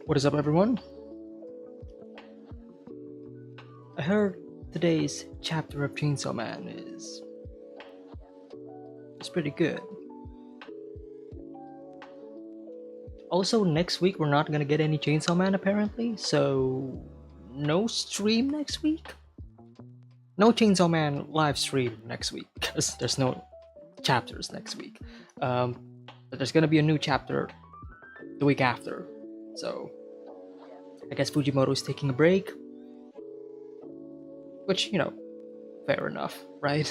What is up, everyone? I heard today's chapter of Chainsaw Man is pretty good. Also, next week we're not gonna get any Chainsaw Man apparently, so no stream next week. No Chainsaw Man live stream next week because there's no chapters next week. But there's gonna be a new chapter the week after, so I guess Fujimoto's taking a break, which, you know, fair enough, right?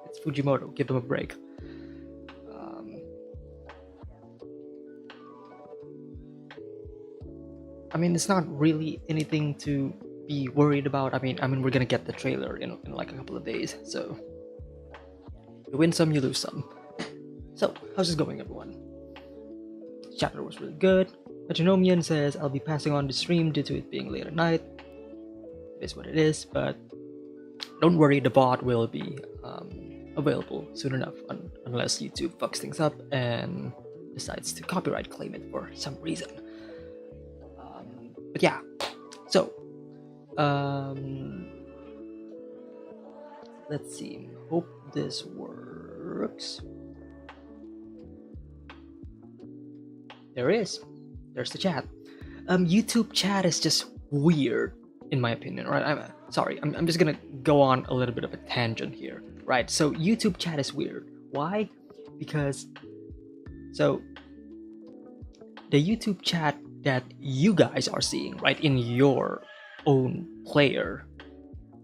It's Fujimoto, give them a break. I mean, it's not really anything to be worried about. I mean, we're gonna get the trailer in like a couple of days, so you win some, you lose some. So, how's this going, everyone? This chapter was really good. Metronomian says, I'll be passing on the stream due to it being late at night. It is what it is, but don't worry, the bot will be available soon enough, unless YouTube fucks things up and decides to copyright claim it for some reason. But yeah, so let's see. Hope this works. There it is. There's the chat. YouTube chat is just weird, in my opinion. Right? I'm just gonna go on a little bit of a tangent here. Right? So YouTube chat is weird. Why? Because so the YouTube chat that you guys are seeing, right, in your own player,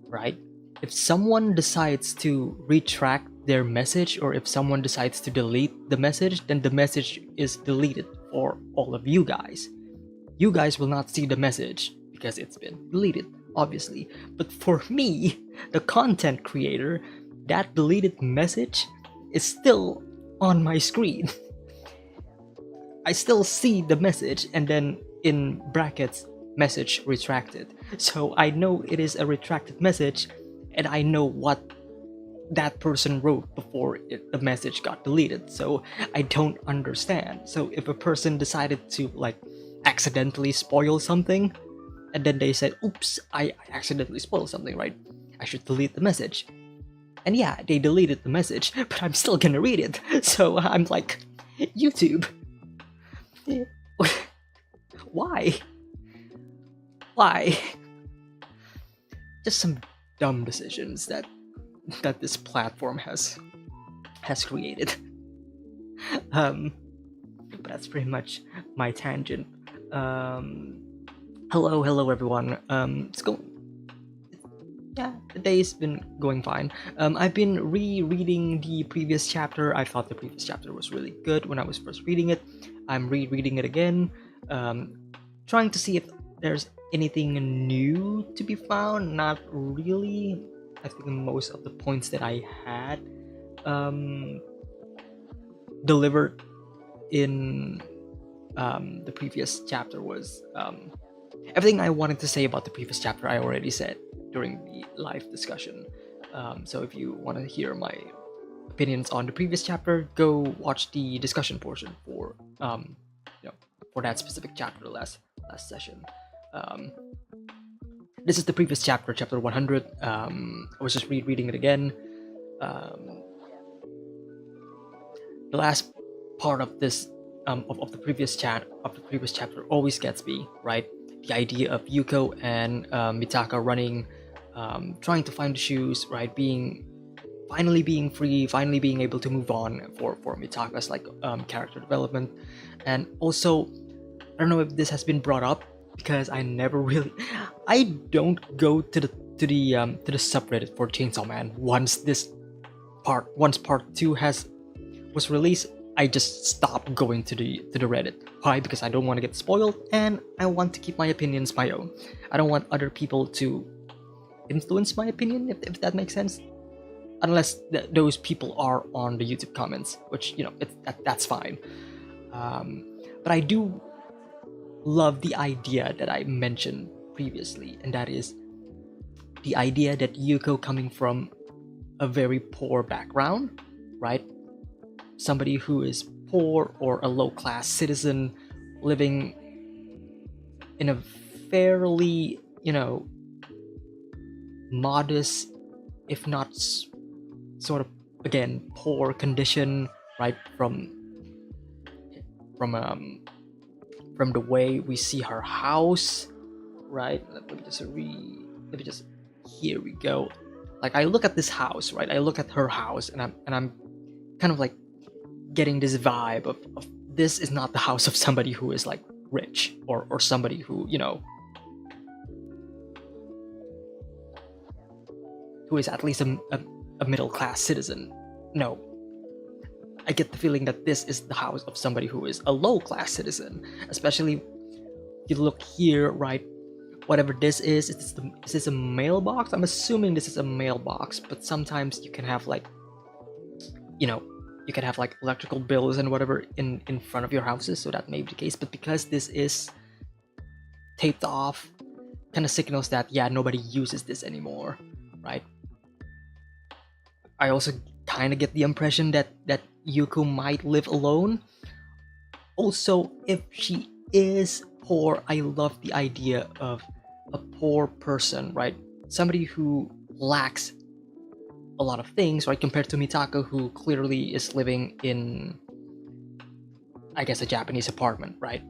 right? If someone decides to retract their message, or if someone decides to delete the message, then the message is deleted for all of you guys. You guys will not see the message because it's been deleted, obviously. But for me, the content creator, that deleted message is still on my screen. I still see the message, and then in brackets, message retracted. So I know it is a retracted message, and I know what that person wrote before the message got deleted. So I don't understand. So if a person decided to like accidentally spoil something, and then they said, oops, I accidentally spoiled something, right? I should delete the message. And yeah, they deleted the message, but I'm still gonna read it. So I'm like, YouTube, why? Just some dumb decisions that this platform has created. But that's pretty much my tangent. Hello everyone. It's going. Yeah, the day's been going fine. I've been rereading the previous chapter. I thought the previous chapter was really good when I was first reading it. I'm rereading it again, trying to see if there's anything new to be found. Not really. I think most of the points that I had delivered in the previous chapter was everything I wanted to say about the previous chapter I already said during the live discussion. So if you want to hear my opinions on the previous chapter, go watch the discussion portion for for that specific chapter last session. This is the previous chapter, chapter 100. I was just rereading it again. The last part of this of the previous chapter always gets me, right? The idea of Yuko and Mitaka running, trying to find the shoes, right? Finally being free, finally being able to move on for Mitaka's like character development. And also, I don't know if this has been brought up because I don't go to the subreddit for Chainsaw Man once part 2 was released. I just stopped going to the Reddit. Why? Because I don't want to get spoiled, and I want to keep my opinions my own. I don't want other people to influence my opinion, if that makes sense. Unless those people are on the YouTube comments, which, you know, that's fine. But I do love the idea that I mentioned previously, and that is the idea that Yuko, coming from a very poor background, right? Somebody who is poor or a low-class citizen living in a fairly, modest, if not sort of, again, poor condition, right? From from the way we see her house, right? Let me just here we go. Like, I look at this house, right? I look at her house, and I'm kind of like getting this vibe of this is not the house of somebody who is like rich, or somebody who, who is at least a middle class citizen. No, I get the feeling that this is the house of somebody who is a low class citizen. Especially, you look here, right? Whatever this is this a mailbox? I'm assuming this is a mailbox, but sometimes you can have like, you can have like electrical bills and whatever in front of your houses, so that may be the case. But because this is taped off, kind of signals that, yeah, nobody uses this anymore, right? I also kind of get the impression that Yuko might live alone. Also, if she is poor, I love the idea of a poor person, right? Somebody who lacks a lot of things, right? Compared to Mitaka, who clearly is living in, I guess, a Japanese apartment, right?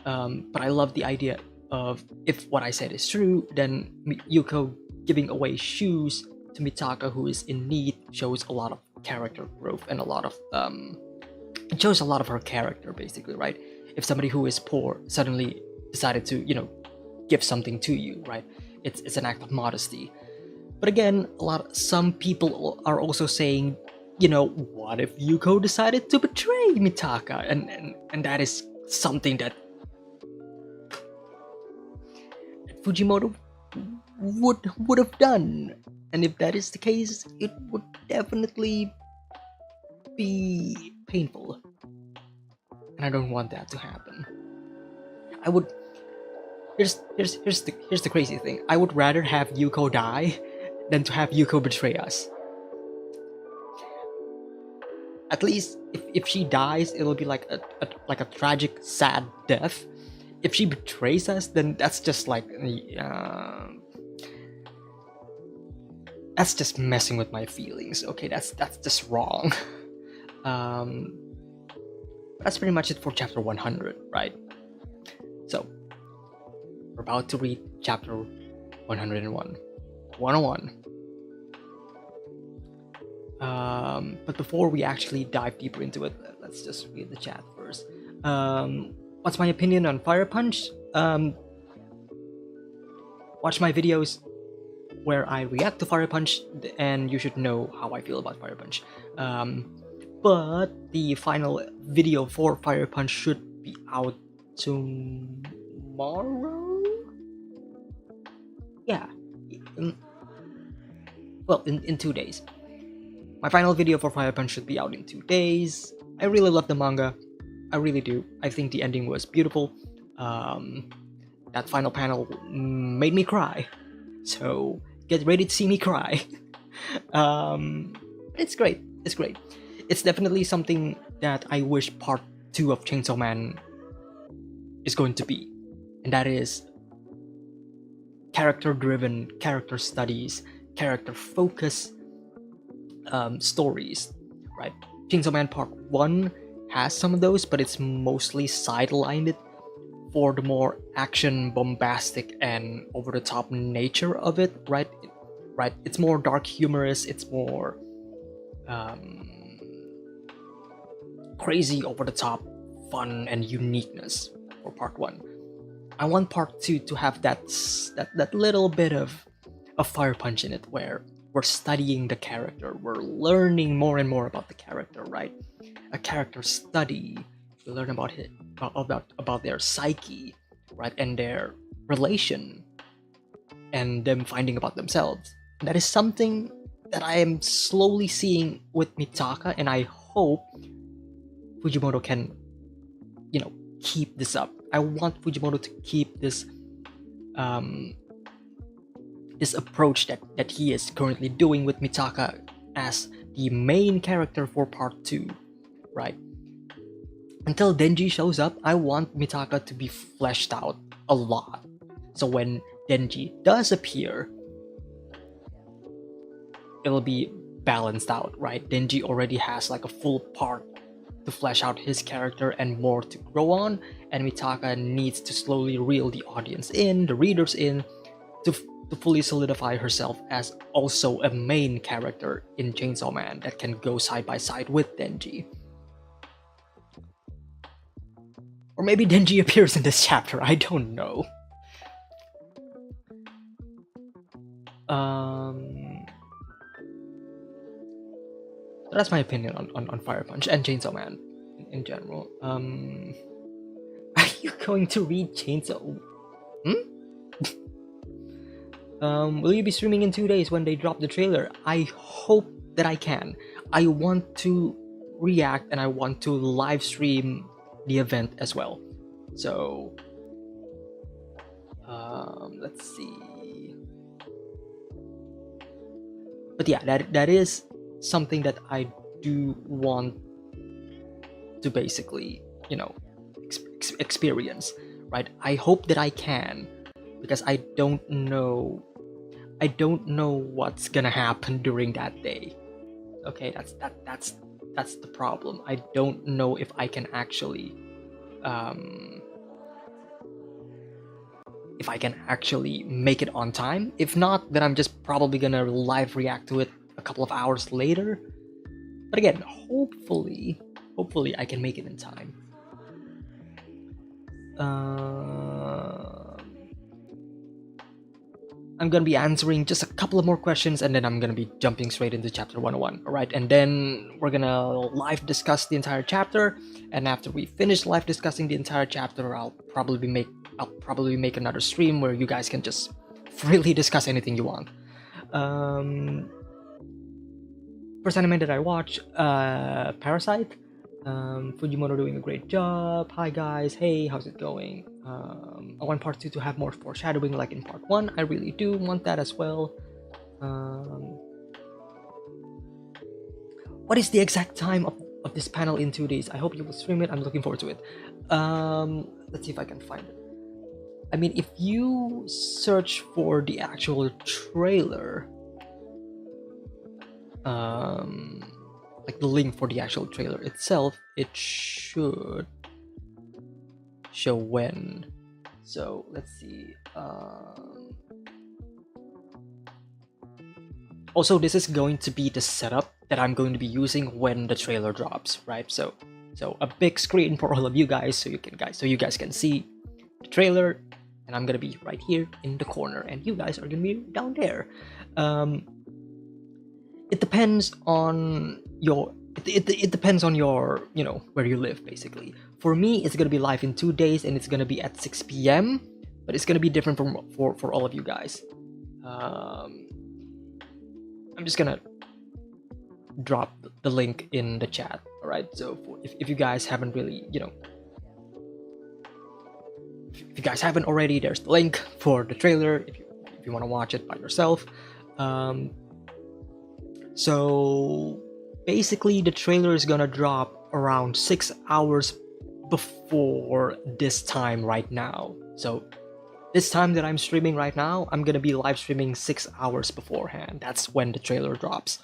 But I love the idea of, if what I said is true, then Yuko giving away shoes to Mitaka, who is in need, shows a lot of character growth and a lot of it shows a lot of her character, basically, right? If somebody who is poor suddenly decided to, give something to you, right? It's an act of modesty. But again, some people are also saying, what if Yuko decided to betray Mitaka, and that is something that Fujimoto would have done. And if that is the case, it would definitely be painful. And I don't want that to happen. I would here's the crazy thing. I would rather have Yuko die than to have Yuko betray us. At least if she dies, it'll be like a tragic, sad death. If she betrays us, then that's just like that's just messing with my feelings. Okay, that's just wrong. That's pretty much it for chapter 100, right? So we're about to read chapter 101. 101. But before we actually dive deeper into it, let's just read the chat first. What's my opinion on Fire Punch? Watch my videos where I react to Fire Punch, and you should know how I feel about Fire Punch. But the final video for Fire Punch should be out tomorrow? Yeah. In 2 days. My final video for Fire Punch should be out in 2 days. I really love the manga. I really do. I think the ending was beautiful. That final panel made me cry. So get ready to see me cry. It's great. It's great. It's definitely something that I wish part 2 of Chainsaw Man is going to be. And that is character-driven, character studies, character-focused stories, right? Chainsaw Man Part 1 has some of those, but it's mostly sidelined for the more action, bombastic, and over-the-top nature of it, right? Right? It's more dark humorous, it's more crazy, over-the-top fun and uniqueness for Part 1. I want Part 2 to have that little bit of Fire Punch in it, where we're studying the character, we're learning more and more about the character, right? A character study. We learn about their psyche, right, and their relation, and them finding about themselves. And that is something that I am slowly seeing with Mitaka, and I hope Fujimoto can, keep this up. I want Fujimoto to keep this this approach that he is currently doing with Mitaka as the main character for Part 2, right? Until Denji shows up, I want Mitaka to be fleshed out a a lot. So when Denji does appear, it'll be balanced out, right? Denji already has like a full part to flesh out his character and more to grow on, and Mitaka needs to slowly reel the audience in, the readers in, to fully solidify herself as also a main character in Chainsaw Man that can go side by side with Denji. Or maybe Denji appears in this chapter, I don't know. That's my opinion on Fire Punch and Chainsaw Man in general. Are you going to read Chainsaw? Will you be streaming in 2 days when they drop the trailer? I hope that I can. I want to react and I want to live stream the event as well. So, let's see. But yeah, that is something that I do want to basically, you know, experience, right? I hope that I can, because I don't know what's gonna happen during that day. Okay, that's the problem. I don't know if I can actually make it on time. If not, then I'm just probably gonna live react to it a couple of hours later. But again, hopefully I can make it in time. I'm gonna be answering just a couple of more questions, and then I'm gonna be jumping straight into chapter 101. Alright, and then we're gonna live discuss the entire chapter, and after we finish live discussing the entire chapter, I'll probably make another stream where you guys can just freely discuss anything you want. First anime that I watch, Parasite. Fujimoto doing a great job. Hi guys, hey, how's it going? I want part 2 to have more foreshadowing like in part 1. I really do want that as well. What is the exact time of this panel in 2 days? I hope you will stream it. I'm looking forward to it. Let's see if I can find it. I mean, if you search for the actual trailer, like the link for the actual trailer itself, it should show when. So let's see. Also, this is going to be the setup that I'm going to be using when the trailer drops, right? So a big screen for all of you guys, so you guys can see the trailer, and I'm gonna be right here in the corner, and you guys are gonna be down there. It depends on your it depends on your, you know, where you live basically. For me, it's gonna be live in 2 days, and it's gonna be at 6 p.m. But it's gonna be different for all of you guys. I'm just gonna drop the link in the chat. All right. So if you guys haven't really, you know, if you guys haven't already, there's the link for the trailer if you want to watch it by yourself. So basically the trailer is gonna drop around 6 hours before this time right now. So this time that I'm streaming right now, I'm gonna be live streaming 6 hours beforehand. That's when the trailer drops.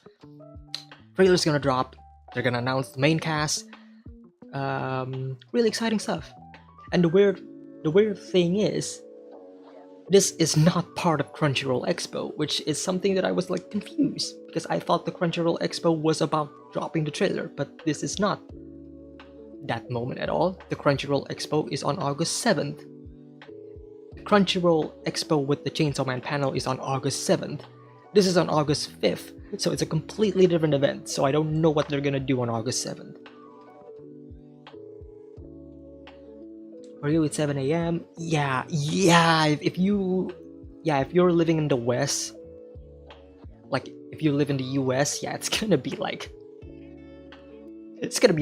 Trailer's gonna drop, they're gonna announce the main cast. Really exciting stuff. And the weird thing is, this is not part of Crunchyroll Expo, which is something that I was like confused, because I thought the Crunchyroll Expo was about dropping the trailer, but this is not that moment at all. The Crunchyroll Expo is on August 7th. The Crunchyroll Expo with the Chainsaw Man panel is on August 7th. This is on August 5th, so it's a completely different event, so I don't know what they're gonna do on August 7th. For you, it's 7 a.m. Yeah. If you're living in the West, like if you live in the US, yeah, it's gonna be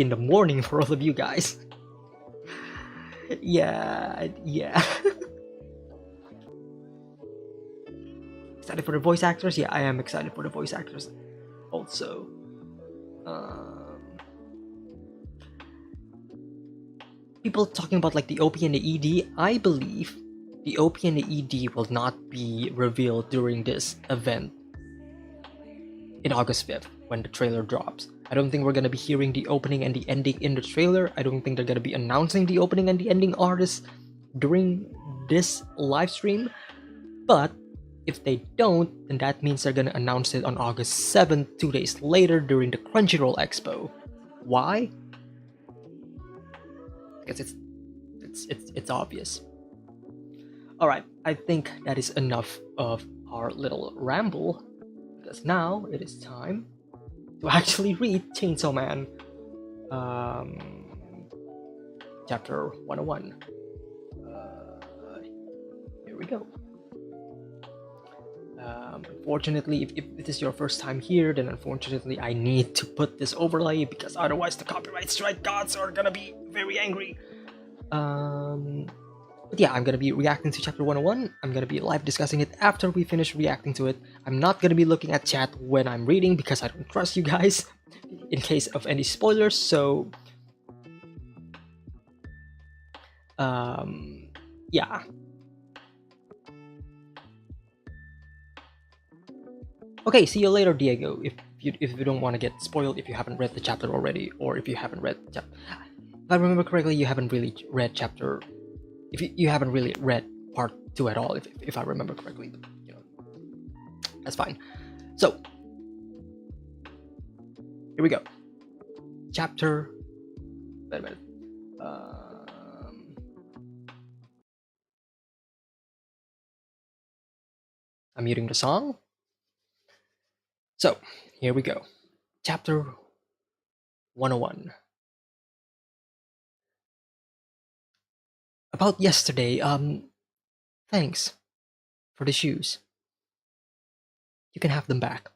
in the morning for all of you guys. Yeah. Excited for the voice actors? Yeah, I am excited for the voice actors also. People talking about like the OP and the ED. I believe the OP and the ED will not be revealed during this event in August 5th when the trailer drops. I don't think we're gonna be hearing the opening and the ending in the trailer. I don't think they're gonna be announcing the opening and the ending artists during this live stream. But if they don't, then that means they're gonna announce it on August 7th, 2 days later during the Crunchyroll Expo. Why? Because it's obvious. All right, I think that is enough of our little ramble, because now it is time to actually read Chainsaw Man, um, chapter 101. Here we go. Unfortunately, if this is your first time here, then unfortunately I need to put this overlay, because otherwise the copyright strike gods are gonna be very angry. But yeah, I'm gonna be reacting to chapter 101. I'm gonna be live discussing it after we finish reacting to it. I'm not gonna be looking at chat when I'm reading, because I don't trust you guys in case of any spoilers. So yeah. Okay, see you later, Diego. If you don't want to get spoiled, if you haven't read the chapter already, or if you haven't read chapter, if I remember correctly, you haven't really read chapter. If you haven't really read part 2 at all, if I remember correctly, but, you know, that's fine. So here we go. Chapter. Wait a minute. I'm muting the song. So here we go. Chapter 101. About yesterday, thanks for the shoes. You can have them back.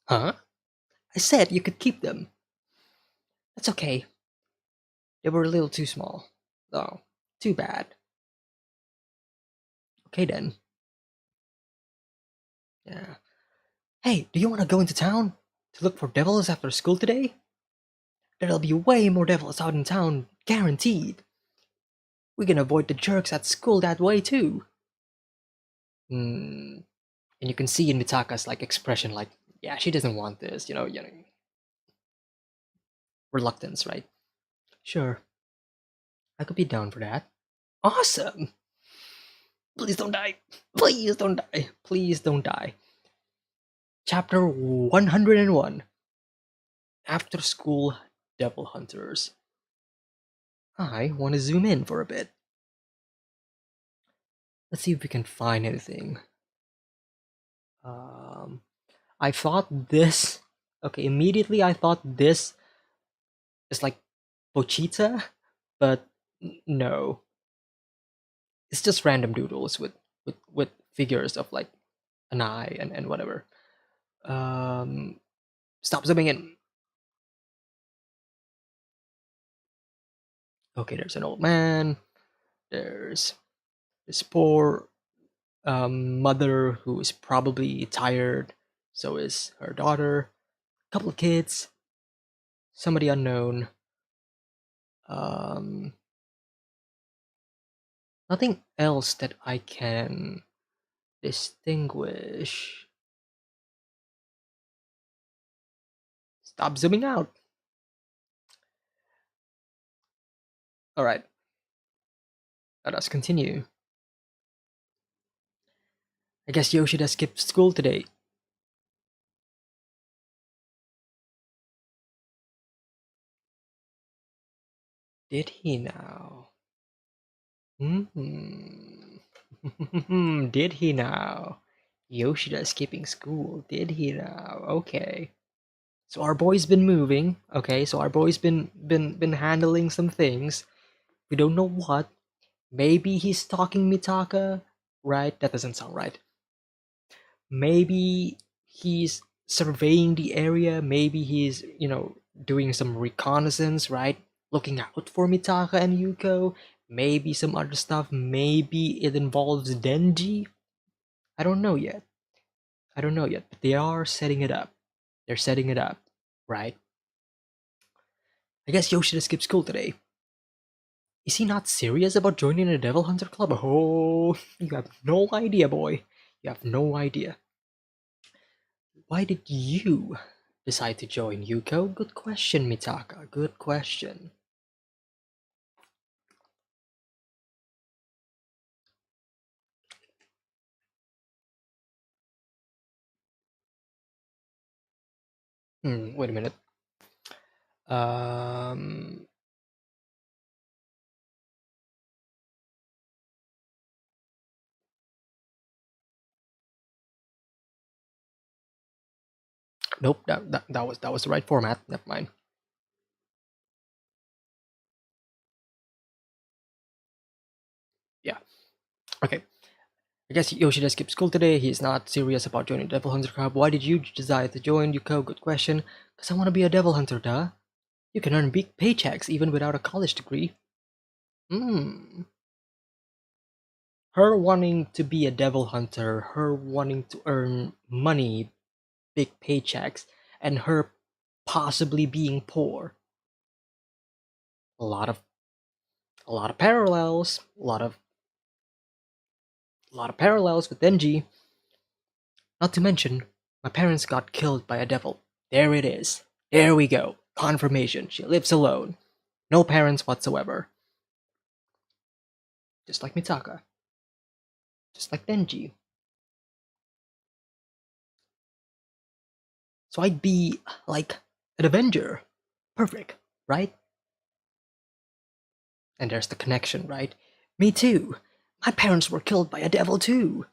Huh? I said you could keep them. That's okay. They were a little too small. Oh, too bad. Okay then. Yeah. Hey, do you want to go into town to look for devils after school today? There'll be way more devils out in town, guaranteed. We can avoid the jerks at school that way too. And you can see in Mitaka's like expression, like, yeah, she doesn't want this, you know, reluctance, right? Sure, I could be down for that. Awesome. Please don't die. Please don't die. Please don't die. Chapter 101. After School Devil Hunters. I want to zoom in for a bit. Let's see if we can find anything. I thought this. Okay, immediately I thought this is like Pochita, but no. It's just random doodles with figures of like an eye and whatever. Stop zooming in. Okay, there's an old man. There's this poor mother who is probably tired. So is her daughter. A couple of kids. Somebody unknown. Nothing else that I can distinguish. Stop zooming out. All right. Let us continue. I guess Yoshida skipped school today. Did he now? Did he now? Yoshida skipping school. Did he now? Okay. So our boy's been moving. Okay, so our boy's been handling some things. We don't know what. Maybe he's stalking Mitaka, right? That doesn't sound right. Maybe he's surveying the area. Maybe he's, doing some reconnaissance, right? Looking out for Mitaka and Yuko. Maybe some other stuff. Maybe it involves Denji. I don't know yet. But they are setting it up. They're setting it up, right? I guess Yoshida skipped school today. Is he not serious about joining a Devil Hunter Club? Oh, you have no idea, boy. You have no idea. Why did you decide to join, Yuko? Good question, Mitaka. Good question. Wait a minute. Um, nope. That was the right format. Never mind. Yeah. Okay. I guess Yoshida skipped school today. He's not serious about joining Devil Hunter Club. Why did you decide to join, Yuko? Good question. Because I want to be a Devil Hunter, duh. You can earn big paychecks even without a college degree. Hmm. Her wanting to be a Devil Hunter, her wanting to earn money, big paychecks, and her possibly being poor. A lot of parallels. A lot of parallels with Denji. Not to mention, my parents got killed by a devil. There it is. There we go. Confirmation. She lives alone. No parents whatsoever. Just like Mitaka. Just like Denji. So I'd be like an Avenger. Perfect, right? And there's the connection, right? Me too. My parents were killed by a devil too.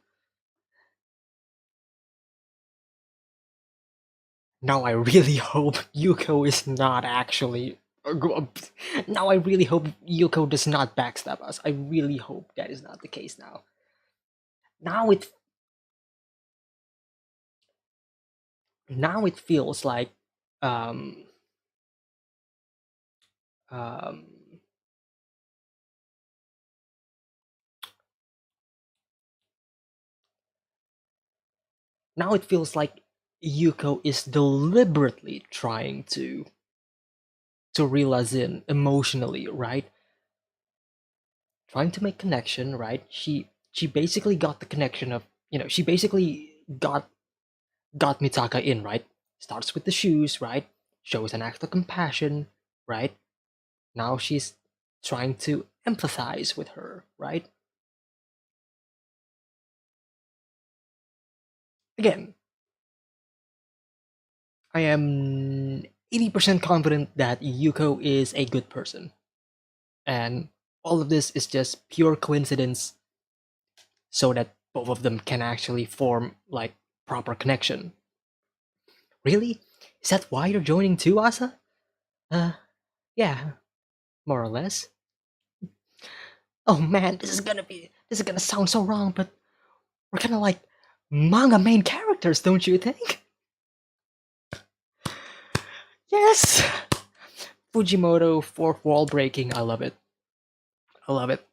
Now I really hope Yuko is not actually. Now I really hope Yuko does not backstab us. I really hope that is not the case now. Now it feels like um um now it feels like Yuko is deliberately trying to reel us in emotionally, right? Trying to make connection, right? She basically got the connection of, she basically got Mitaka in, right? Starts with the shoes, right? Shows an act of compassion, right? Now she's trying to empathize with her, right? Again, I am 80% confident that Yuko is a good person. And all of this is just pure coincidence so that both of them can actually form like proper connection. Really? Is that why you're joining too, Asa? Uh, yeah, more or less. Oh man, this is gonna sound so wrong, but we're kind of like manga main characters, don't you think? Yes! Fujimoto, fourth wall breaking, I love it. I love it.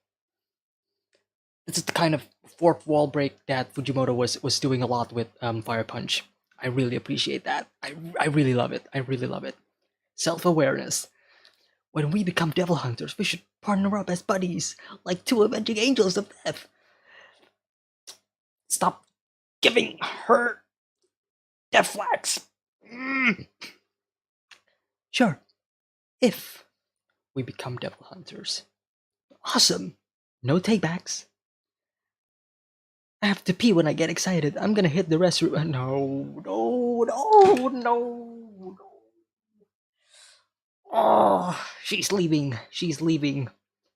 This is the kind of fourth wall break that Fujimoto was doing a lot with Fire Punch. I really appreciate that. I really love it. I really love it. Self-awareness. When we become devil hunters, we should partner up as buddies, like two avenging angels of death. Stop giving her death flags. Sure, if we become devil hunters. Awesome. No takebacks. I have to pee when I get excited. I'm gonna hit the restroom. No. Oh, she's leaving. She's leaving.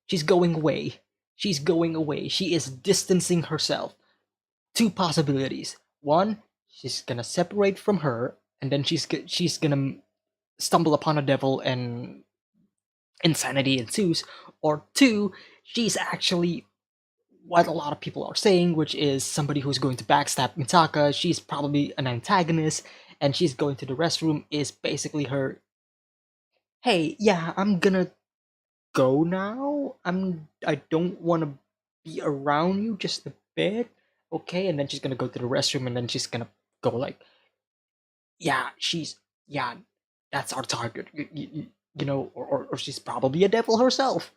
She's going away. She's going away. She is distancing herself. Two possibilities. One, she's gonna separate from her, and then she's gonna stumble upon a devil and insanity ensues. Or two, she's actually what a lot of people are saying, which is somebody who's going to backstab Mitaka. She's probably an antagonist, and she's going to the restroom is basically her. Hey, yeah, I'm gonna go now. I don't want to be around you just a bit, okay? And then she's gonna go to the restroom, and then she's gonna go like, yeah, yeah, that's our target, or she's probably a devil herself.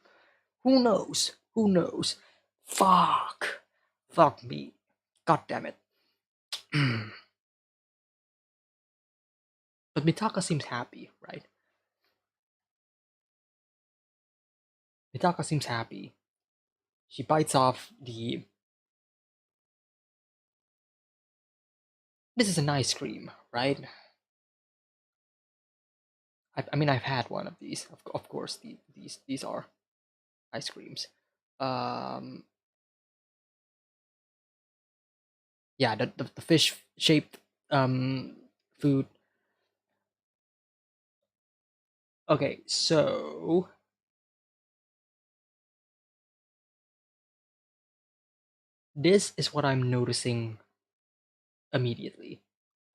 Who knows? Who knows? Fuck. Fuck me. God damn it. But Mitaka seems happy, right? Mitaka seems happy. She bites off the. This is an ice cream, right? I mean, I've had one of these. Of course, these are ice creams. Um, yeah, the fish shaped food. Okay, so this is what I'm noticing immediately.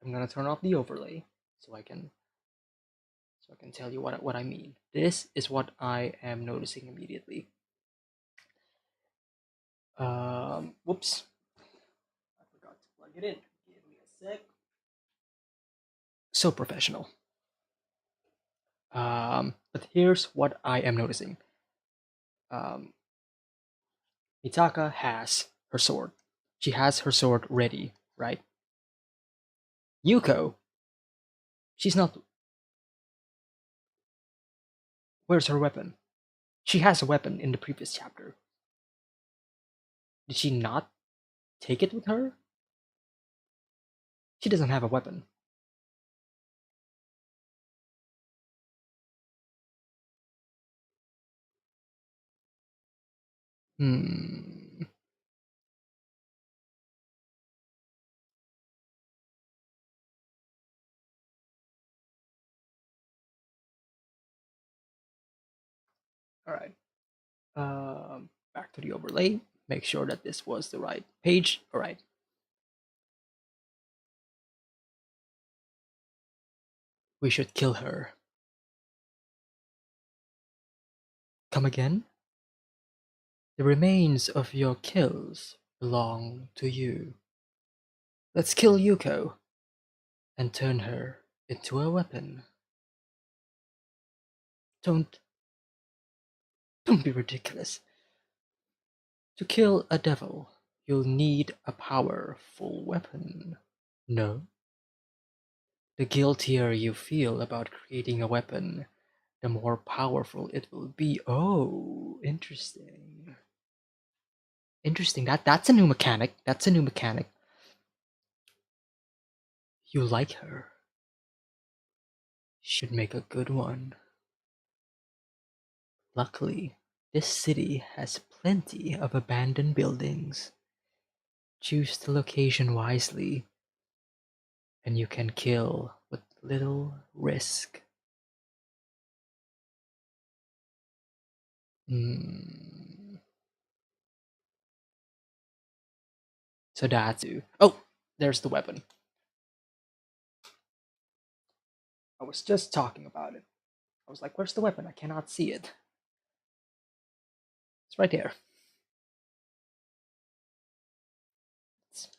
I'm gonna turn off the overlay so I can tell you what I mean. This is what I am noticing immediately. Whoops, I forgot to plug it in. Give me a sec. So professional. But here's what I am noticing. Um, Mitaka has her sword. She has her sword ready, right? Yuko, she's not. Where's her weapon? She has a weapon in the previous chapter. Did she not take it with her? She doesn't have a weapon. Hmm. All right. Back to the overlay. Make sure that this was the right page. All right. We should kill her. Come again? The remains of your kills belong to you. Let's kill Yuko and turn her into a weapon. Don't don't be ridiculous. To kill a devil, you'll need a powerful weapon. No? The guiltier you feel about creating a weapon, the more powerful it will be. Oh, interesting. Interesting. That's a new mechanic. That's a new mechanic. You like her. Should make a good one. Luckily, this city has plenty of abandoned buildings. Choose the location wisely, and you can kill with little risk. Hmm. So that's you. Oh, there's the weapon. I was just talking about it. I was like, where's the weapon? I cannot see it. It's right there. It's,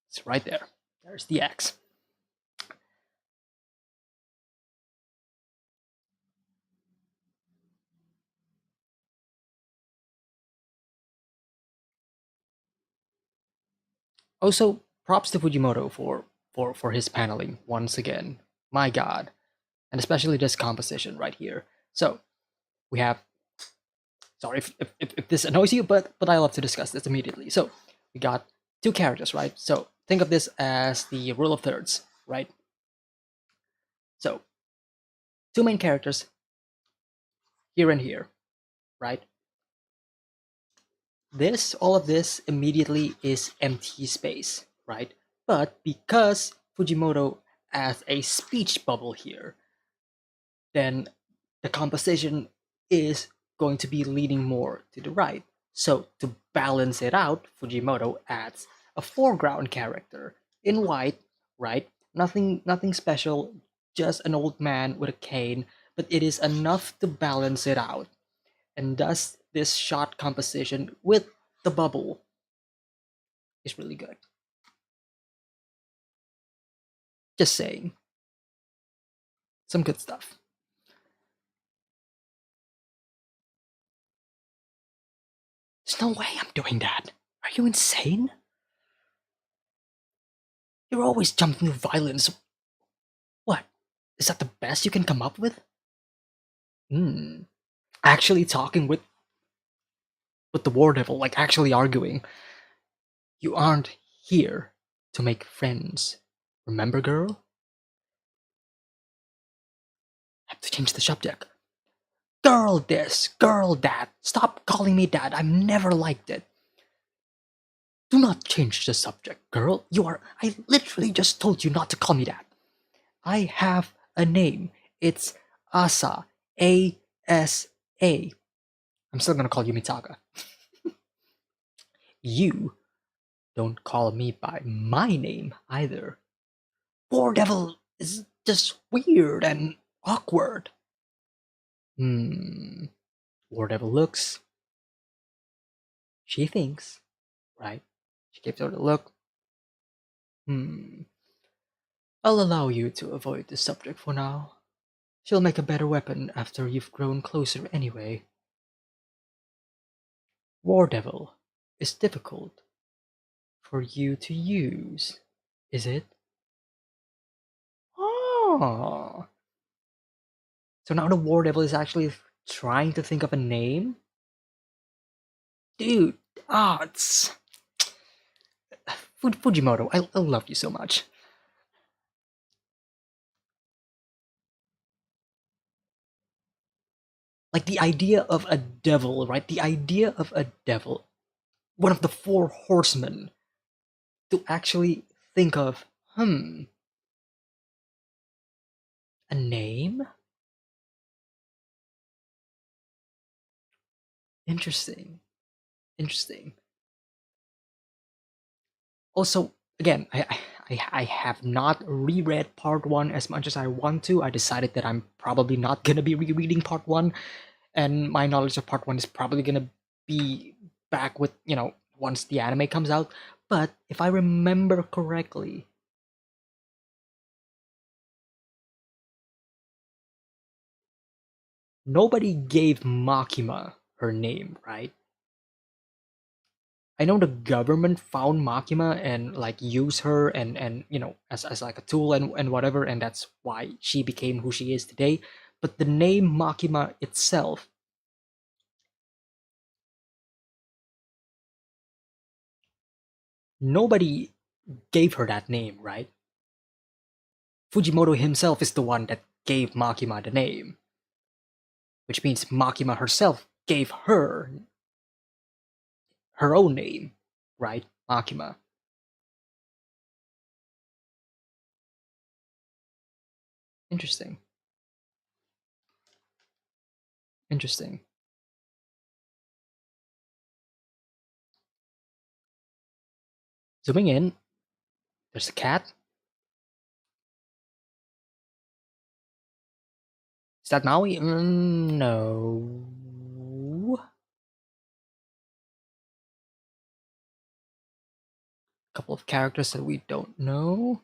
it's right there. There's the X. Also, props to Fujimoto for his paneling once again. My God, and especially this composition right here. So we have. Sorry if this annoys you, but I love to discuss this immediately. So we got two characters, right? So think of this as the rule of thirds, right? So two main characters here and here, right? All of this immediately is empty space, right? But because Fujimoto has a speech bubble here, then the composition is going to be leaning more to the right. So to balance it out, Fujimoto adds a foreground character in white, right? Nothing special, just an old man with a cane, but it is enough to balance it out. And thus this shot composition with the bubble is really good. Just saying. Some good stuff. There's no way I'm doing that. Are you insane? You're always jumping to violence. What? Is that the best you can come up with? Hmm. Actually talking with the war devil, like actually arguing. You aren't here to make friends. Remember, girl? Have to change the subject. Girl this, girl that. Stop calling me that. I've never liked it. Do not change the subject, girl. I literally just told you not to call me that. I have a name. It's Asa. A-S-A. I'm still gonna call you Mitaka. You don't call me by my name either. War Devil is just weird and awkward. War Devil looks. She thinks, right? She gives her the look. I'll allow you to avoid the subject for now. She'll make a better weapon after you've grown closer anyway. War Devil is difficult for you to use, is it? Oh. So now the War Devil is actually trying to think of a name? Dude, it's... Fujimoto, I love you so much. Like the idea of a devil, right? The idea of a devil, one of the four horsemen, to actually think of, a name? Interesting. Interesting. Also, again, I have not reread part one as much as I want to. I decided that I'm probably not gonna be rereading part one, and my knowledge of part one is probably gonna be back with, once the anime comes out. But if I remember correctly, nobody gave Makima her name, right? I know the government found Makima and like use her and as like a tool and whatever, and that's why she became who she is today. But the name Makima itself, nobody gave her that name, right? Fujimoto himself is the one that gave Makima the name, which means Makima herself gave her own name, right? Makima. Interesting. Interesting. Zooming in, there's a cat. Is that Maui? No. Couple of characters that we don't know.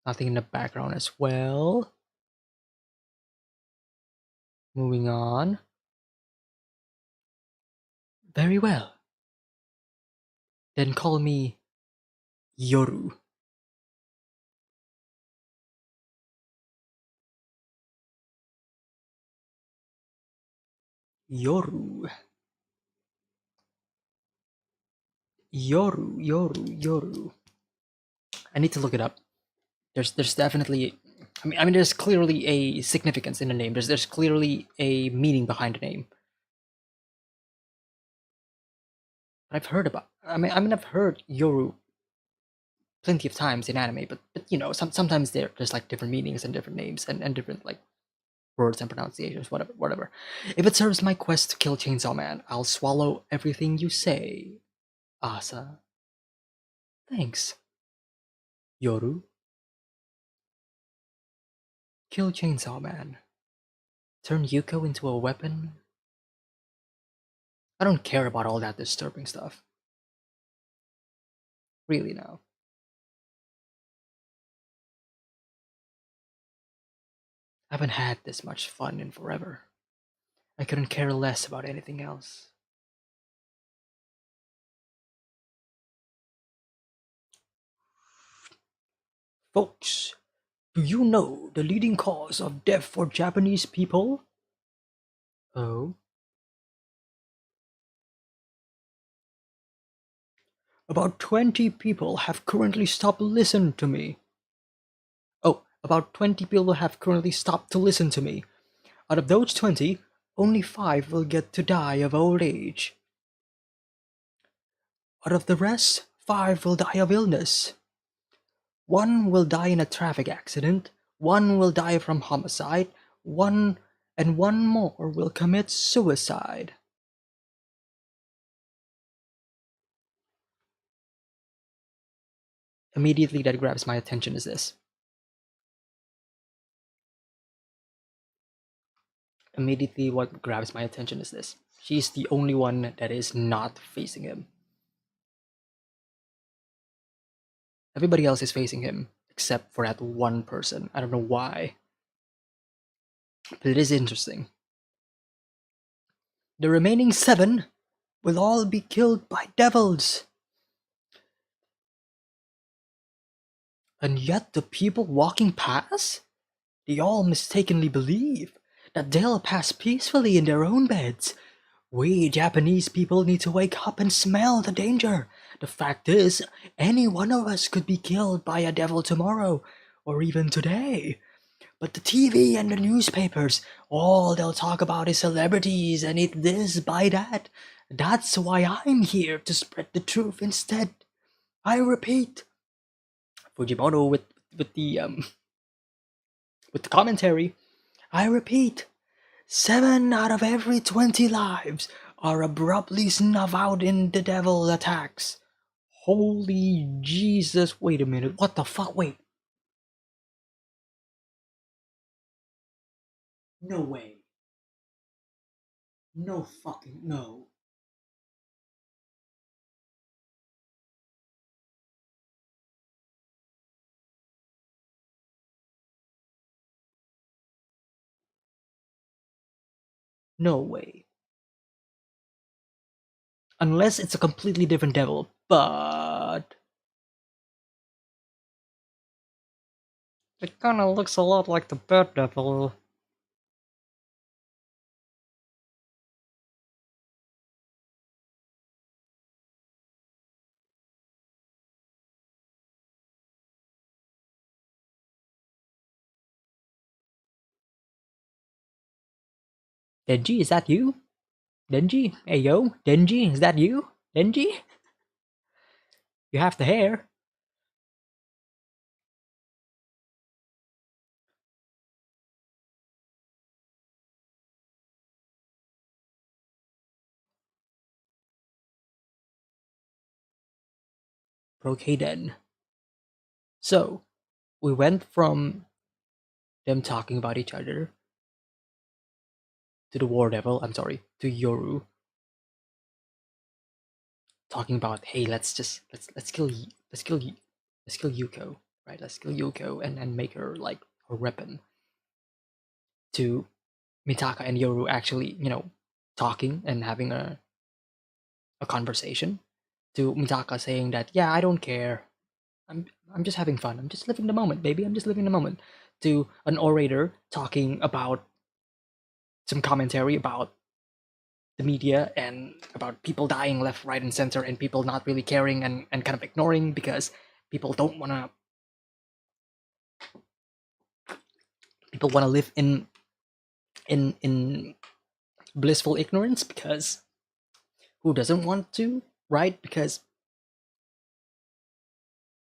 Nothing in the background as well. Moving on. Very well. Then call me Yoru. Yoru. Yoru. I need to look it up. There's definitely, I mean, there's clearly a significance in the name. There's clearly a meaning behind the name. I've heard about. I mean, I've heard Yoru plenty of times in anime, but sometimes there's like different meanings and different names and different like words and pronunciations, whatever. If it serves my quest to kill Chainsaw Man, I'll swallow everything you say, Asa. Thanks, Yoru. Kill Chainsaw Man. Turn Yuko into a weapon? I don't care about all that disturbing stuff. Really now. I haven't had this much fun in forever. I couldn't care less about anything else. Folks, do you know the leading cause of death for Japanese people? Oh, about 20 people have currently stopped listening to me. Oh, about 20 people have currently stopped to listen to me. Out of those 20, only 5 will get to die of old age. Out of the rest, 5 will die of illness. 1 will die in a traffic accident, 1 will die from homicide, 1 more will commit suicide. Immediately that grabs my attention is this. Immediately what grabs my attention is this. She's the only one that is not facing him. Everybody else is facing him, except for that one person. I don't know why. But it is interesting. The remaining 7 will all be killed by devils. And yet the people walking past, they all mistakenly believe that they'll pass peacefully in their own beds. We Japanese people need to wake up and smell the danger. The fact is, any one of us could be killed by a devil tomorrow, or even today. But the TV and the newspapers, all they'll talk about is celebrities and it this by that. That's why I'm here to spread the truth instead. I repeat, Fujimoto with the with the commentary. I repeat, 7 out of every 20 lives are abruptly snuffed out in the devil attacks. Holy Jesus! Wait a minute. What the fuck? Wait. No way. No fucking no. No way. Unless it's a completely different devil, but it kinda looks a lot like the bad devil. Denji, is that you? Denji? Hey yo, Denji, is that you? Denji? You have the hair. Okay then. So, we went from them talking about each other to the War Devil, I'm sorry, to Yoru talking about, hey, let's kill let's kill Yuko, right? Let's kill Yuko and make her like a weapon. To Mitaka and Yoru actually, talking and having a conversation. To Mitaka saying that, yeah, I don't care. I'm I'm just having fun. I'm just living the moment, baby. I'm just living the moment. To an orator talking about some commentary about the media and about people dying left, right, and center, and people not really caring and kind of ignoring because people don't want to. People want to live in blissful ignorance because who doesn't want to, right? Because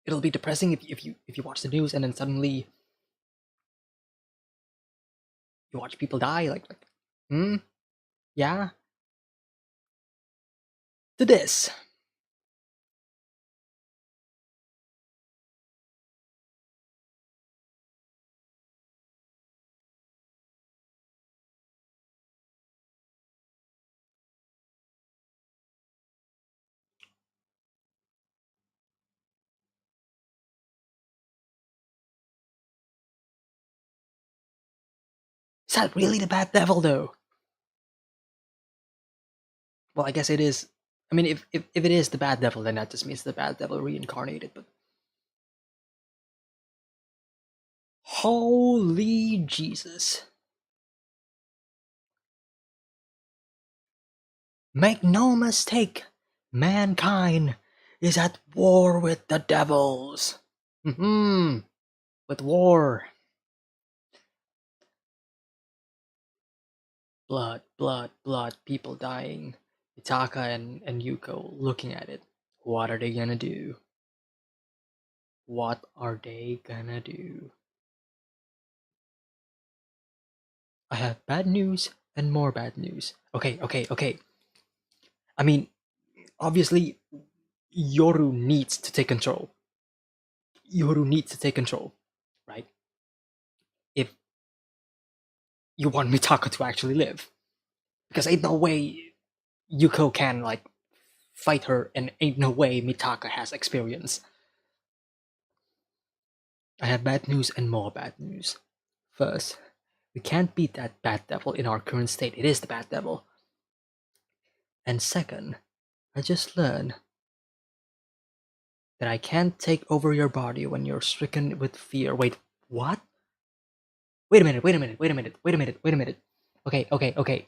it'll be depressing if you watch the news and then suddenly you watch people die. Like, yeah. To this, Is that really the bad devil, though? Well, I guess it is. I mean, if it is the bad devil, then that just means the bad devil reincarnated. But holy Jesus! Make no mistake, mankind is at war with the devils. With war. Blood, blood, blood, people dying. Mitaka and Yuko looking at it. What are they gonna do? What are they gonna do? I have bad news and more bad news. Okay. I mean, obviously, Yoru needs to take control. Yoru needs to take control, right? If you want Mitaka to actually live. Because ain't no way Yuko can, like, fight her, and ain't no way Mitaka has experience. I have bad news and more bad news. First, we can't beat that bad devil in our current state. It is the bad devil. And second, I just learned that I can't take over your body when you're stricken with fear. Wait, what? Wait a minute. Okay.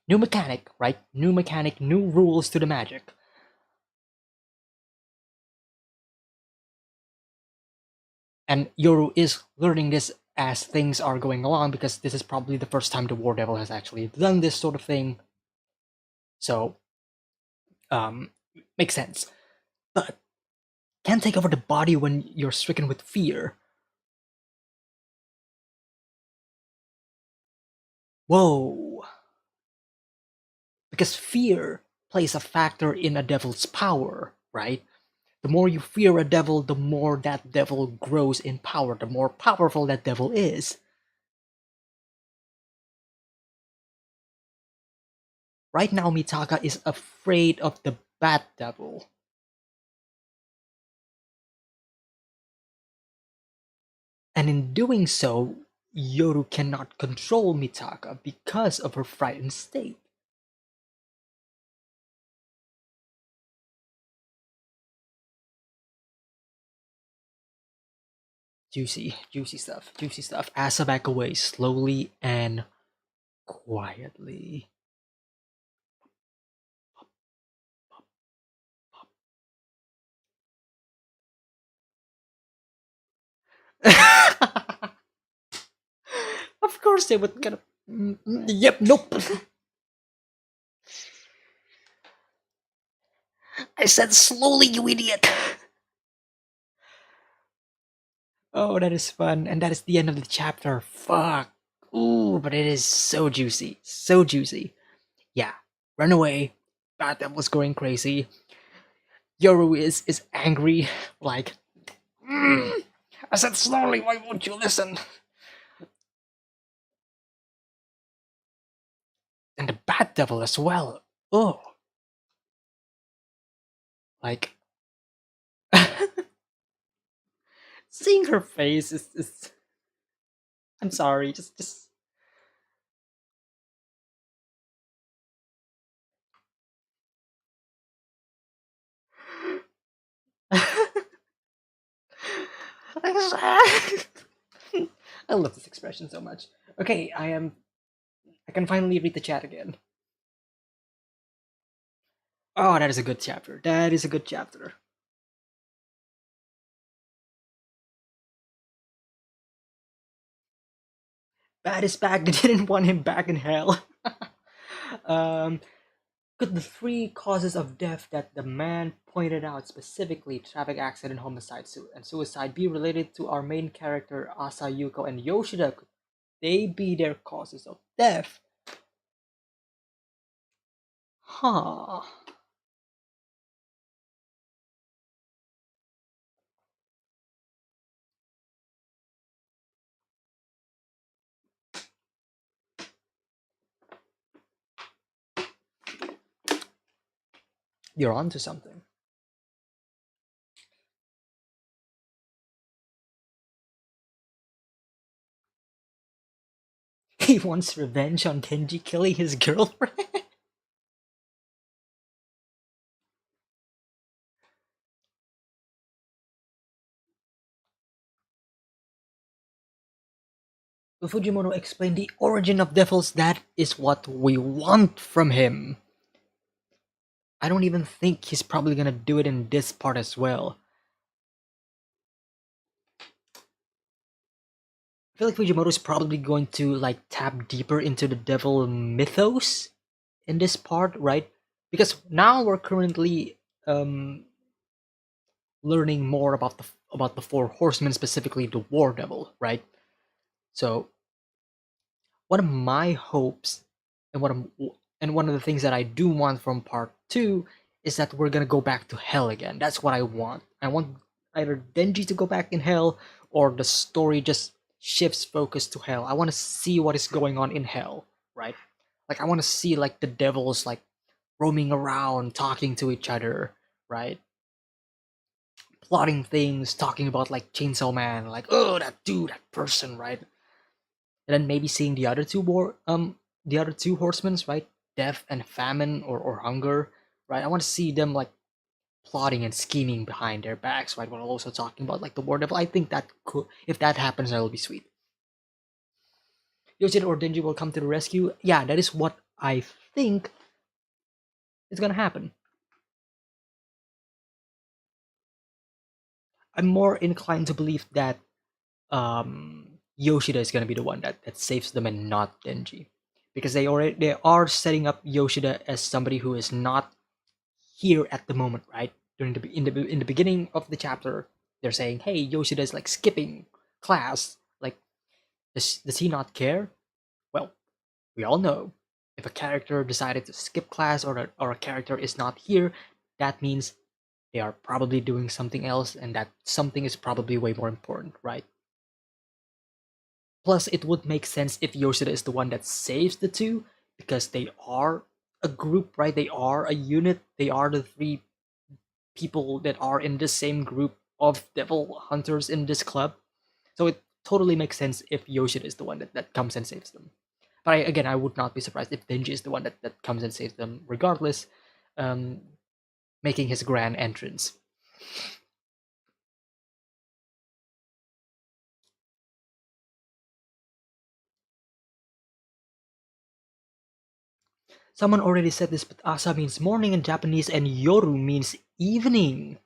New mechanic, right? New mechanic, new rules to the magic. And Yoru is learning this as things are going along, because this is probably the first time the War Devil has actually done this sort of thing. So, makes sense. But can't take over the body when you're stricken with fear. Whoa. Because fear plays a factor in a devil's power, right? The more you fear a devil, the more that devil grows in power, the more powerful that devil is. Right now, Mitaka is afraid of the bad devil. And in doing so, Yoru cannot control Mitaka because of her frightened state. Juicy stuff. Asa back away slowly and quietly. Of course they would kind of. Yep, nope. I said slowly, you idiot. Oh, that is fun. And that is the end of the chapter. Fuck. Ooh, but it is so juicy. So juicy. Yeah. Run away. Bad Devil's going crazy. Yoru is angry. Like, I said slowly, why won't you listen? And the Bad Devil as well. Oh. Like, seeing her face is I'm sorry, just I love this expression so much. Okay, I can finally read the chat again. Oh, that is a good chapter. That is a good chapter. Bad is back. They didn't want him back in hell. um, could the three causes of death that the man pointed out, specifically traffic accident, homicide, and suicide, be related to our main character Asa, Yuko, and Yoshida? Could they be their causes of death? Huh. You're onto something. he wants revenge on Denji killing his girlfriend. Fujimoto explained the origin of devils. That is what we want from him. I don't even think he's probably gonna do it in this part as well. I feel like Fujimoto is probably going to like tap deeper into the devil mythos in this part, right? Because now we're currently learning more about the four horsemen, specifically the war devil, right? So one of my hopes and one of the things that I do want from part 2 is that we're gonna go back to hell again. That's what I want. I want either Denji to go back in hell or the story just shifts focus to hell. I want to see what is going on in hell, right? Like I want to see like the devils like roaming around, talking to each other, right? Plotting things, talking about like Chainsaw Man, like oh that dude, that person, right? And then maybe seeing the other two horsemen, right? Death and famine or hunger, right? I want to see them like plotting and scheming behind their backs, right? While also talking about like the war devil. I think that could, if that happens, that'll be sweet. Yoshida or Denji will come to the rescue. Yeah, that is what I think is gonna happen. I'm more inclined to believe that Yoshida is gonna be the one that saves them and not Denji, because they are setting up Yoshida as somebody who is not here at the moment, right? During in the beginning of the chapter, they're saying, "Hey, Yoshida is like skipping class. Like, does he not care?" Well, we all know if a character decided to skip class or a character is not here, that means they are probably doing something else, and that something is probably way more important, right? Plus, it would make sense if Yoshida is the one that saves the two, because they are a group, right? They are a unit. They are the three people that are in the same group of devil hunters in this club. So it totally makes sense if Yoshida is the one that comes and saves them. But again, I would not be surprised if Denji is the one that comes and saves them regardless, um, making his grand entrance. Someone already said this, but Asa means morning in Japanese and Yoru means evening.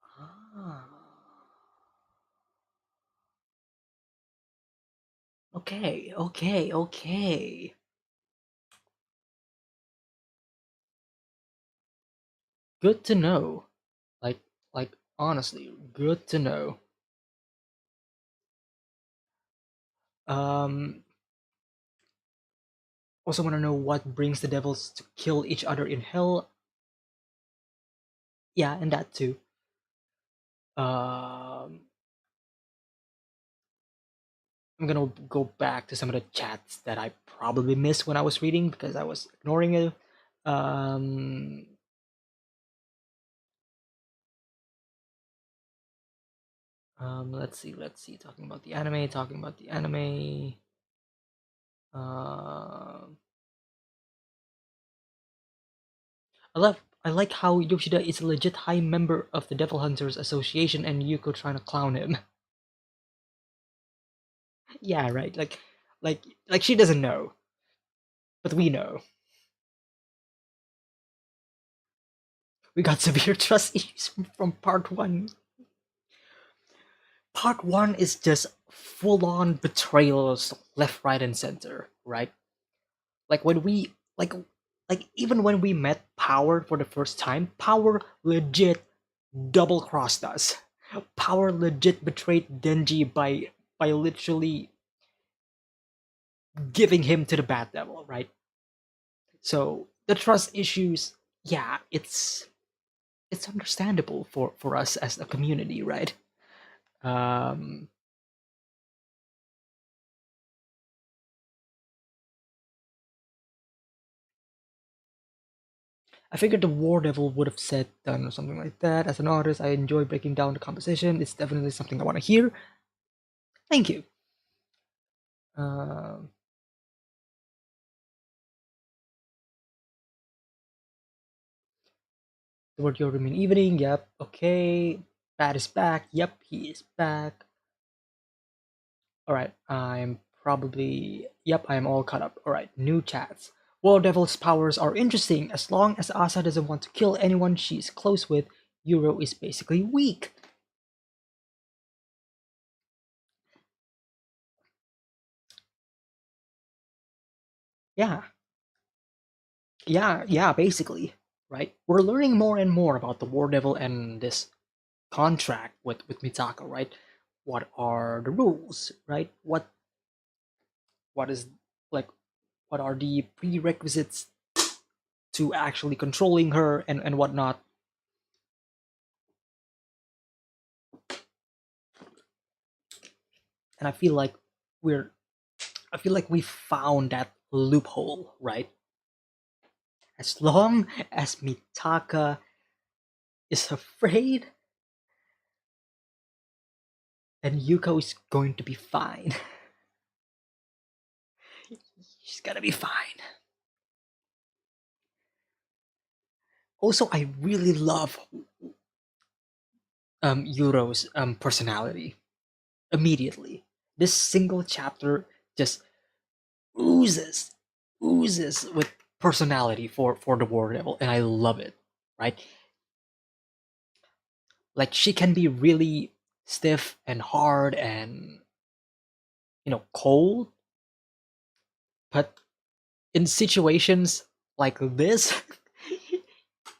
Ah, okay, okay, okay. Good to know. Like, like honestly, good to know. Um, Also want to know what brings the devils to kill each other in hell. Yeah, and that too. Um, I'm gonna go back to some of the chats that I probably missed when I was reading because I was ignoring it. Um, let's see. Talking about the anime. Talking about the anime. Uh, I like how Yoshida is a legit high member of the Devil Hunters Association, and Yuko trying to clown him. Yeah, right. Like she doesn't know, but we know. We got severe trust issues from part one. Part one is just full on betrayals left, right, and center, right? Like when we like even when we met Power for the first time, Power legit double crossed us. Power legit betrayed Denji by literally giving him to the Bat Devil, right? So the trust issues, yeah, it's understandable for us as a community, right? Um, I figured the War Devil would have said, done, or something like that. As an artist, I enjoy breaking down the composition. It's definitely something I want to hear. Thank you. Um, the word you mean evening. Yep. Okay. Bat is back. Yep, he is back. All right. I'm probably. Yep, I am all caught up. All right. New chats. War Devil's powers are interesting. As long as Asa doesn't want to kill anyone she's close with, Euro is basically weak. Yeah. Yeah, basically. Right? We're learning more and more about the War Devil and this contract with Mitaka, right? What are the rules, right? What is like what are the prerequisites to actually controlling her and whatnot? And we're I feel like we found that loophole, right? As long as Mitaka is afraid, then Yuko is going to be fine. She's gonna be fine. Also, I really love Yuro's personality. Immediately, this single chapter just oozes oozes with personality for the War Devil, and I love it. Right? Like she can be really stiff and hard and cold, but in situations like this,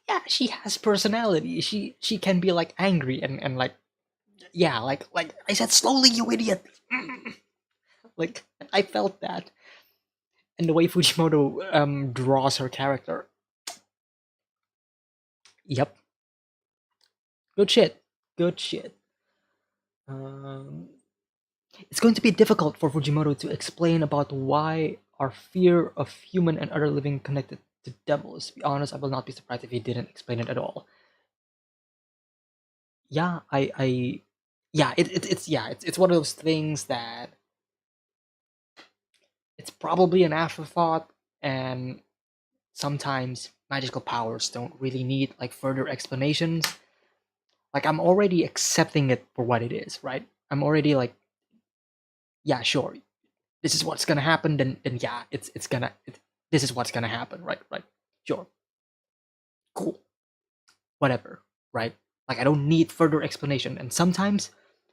yeah, she has personality. She can be like angry and like yeah, like I said, slowly, you idiot. Like I felt that, and the way Fujimoto draws her character. Yep, good shit, good shit. Um, it's going to be difficult for Fujimoto to explain about why our fear of human and other living connected to devils. To be honest, I will not be surprised if he didn't explain it at all. Yeah, yeah, it's one of those things that it's probably an afterthought, and sometimes magical powers don't really need like further explanations. Like I'm already accepting it for what it is, right? I'm already like, yeah, sure, this is what's gonna happen. Then yeah, this is what's gonna happen, right? Right, sure, cool, whatever, right? Like I don't need further explanation, and sometimes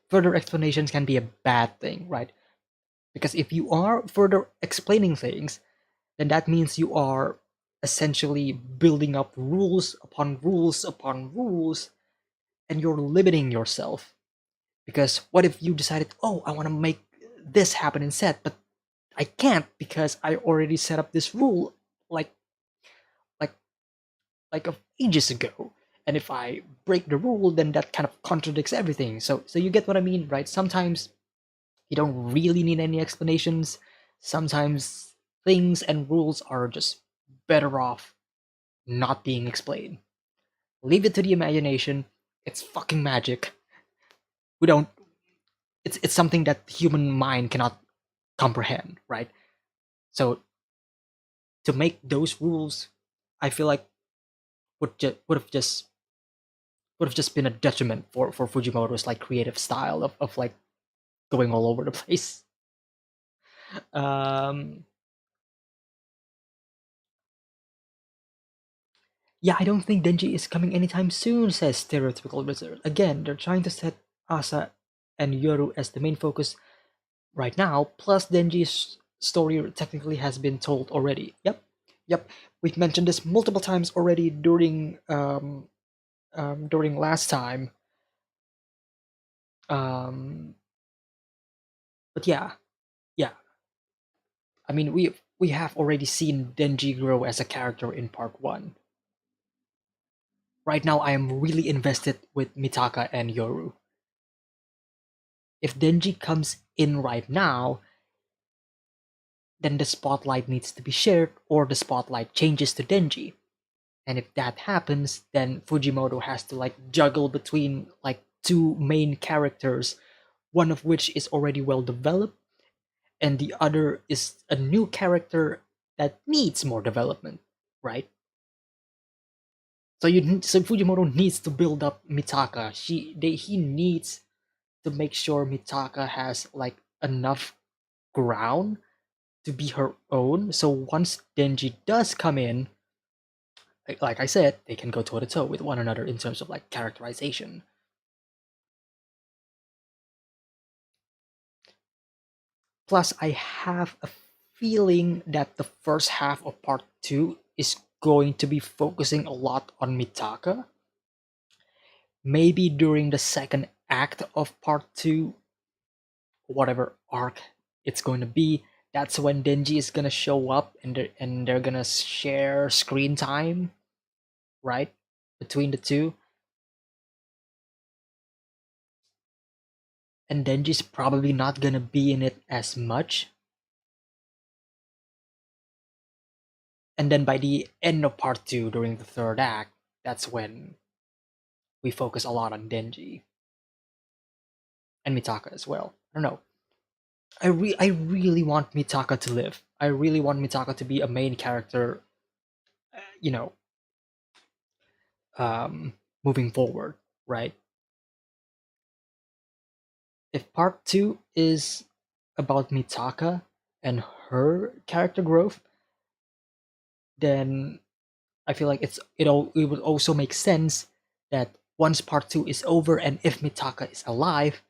further explanations can be a bad thing, right? Because if you are further explaining things, then that means you are essentially building up rules upon rules upon rules, and you're limiting yourself. Because what if you decided, oh, I want to make this happen instead, but I can't because I already set up this rule like like like ages ago. And if I break the rule, then that kind of contradicts everything. So you get what I mean, right? Sometimes you don't really need any explanations. Sometimes things and rules are just better off not being explained. Leave it to the imagination. It's fucking magic. We don't. It's something that the human mind cannot comprehend, right? So to make those rules, I feel like would have just been a detriment for Fujimoto's like creative style of like going all over the place. Um, yeah, I don't think Denji is coming anytime soon, says Stereotypical Wizard. Again, they're trying to set Asa and Yoru as the main focus right now, plus Denji's story technically has been told already. Yep. We've mentioned this multiple times already during last time. Um, but yeah. I mean, we have already seen Denji grow as a character in part one. Right now, I am really invested with Mitaka and Yoru. If Denji comes in right now, then the spotlight needs to be shared, or the spotlight changes to Denji. And if that happens, then Fujimoto has to like juggle between like two main characters, one of which is already well developed, and the other is a new character that needs more development, right? So Fujimoto needs to build up Mitaka. He needs to make sure Mitaka has like enough ground to be her own. So once Denji does come in, like I said, they can go toe to toe with one another in terms of like characterization. Plus, I have a feeling that the first half of part two is going to be focusing a lot on Mitaka. Maybe during the second act of part two, whatever arc it's going to be, that's when Denji is gonna show up and they're gonna share screen time, right? Between the two. And Denji's probably not gonna be in it as much. And then by the end of part two, during the third act, that's when we focus a lot on Denji and Mitaka as well. I don't know. I really want Mitaka to live. I really want Mitaka to be a main character, you know, um, moving forward, right? If part two is about Mitaka and her character growth, then I feel like it would also make sense that once part two is over and if Mitaka is alive,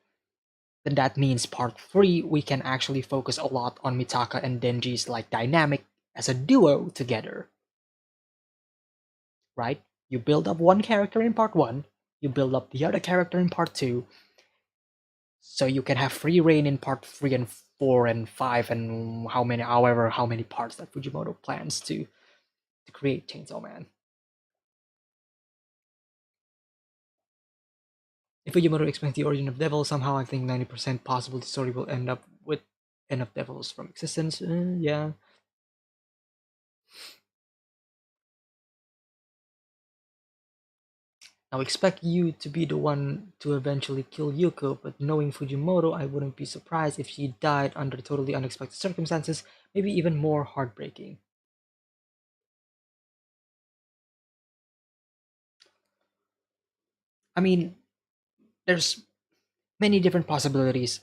then that means part three we can actually focus a lot on Mitaka and Denji's like dynamic as a duo together. Right? You build up one character in part one, you build up the other character in part two, so you can have free reign in part three and four and five and how many parts that Fujimoto plans to create Chainsaw Man. If Fujimoto explains the origin of Devil, somehow I think 90% possible the story will end up with enough devils from existence. Yeah. Now expect you to be the one to eventually kill Yuko, but knowing Fujimoto, I wouldn't be surprised if she died under totally unexpected circumstances, maybe even more heartbreaking. I mean, there's many different possibilities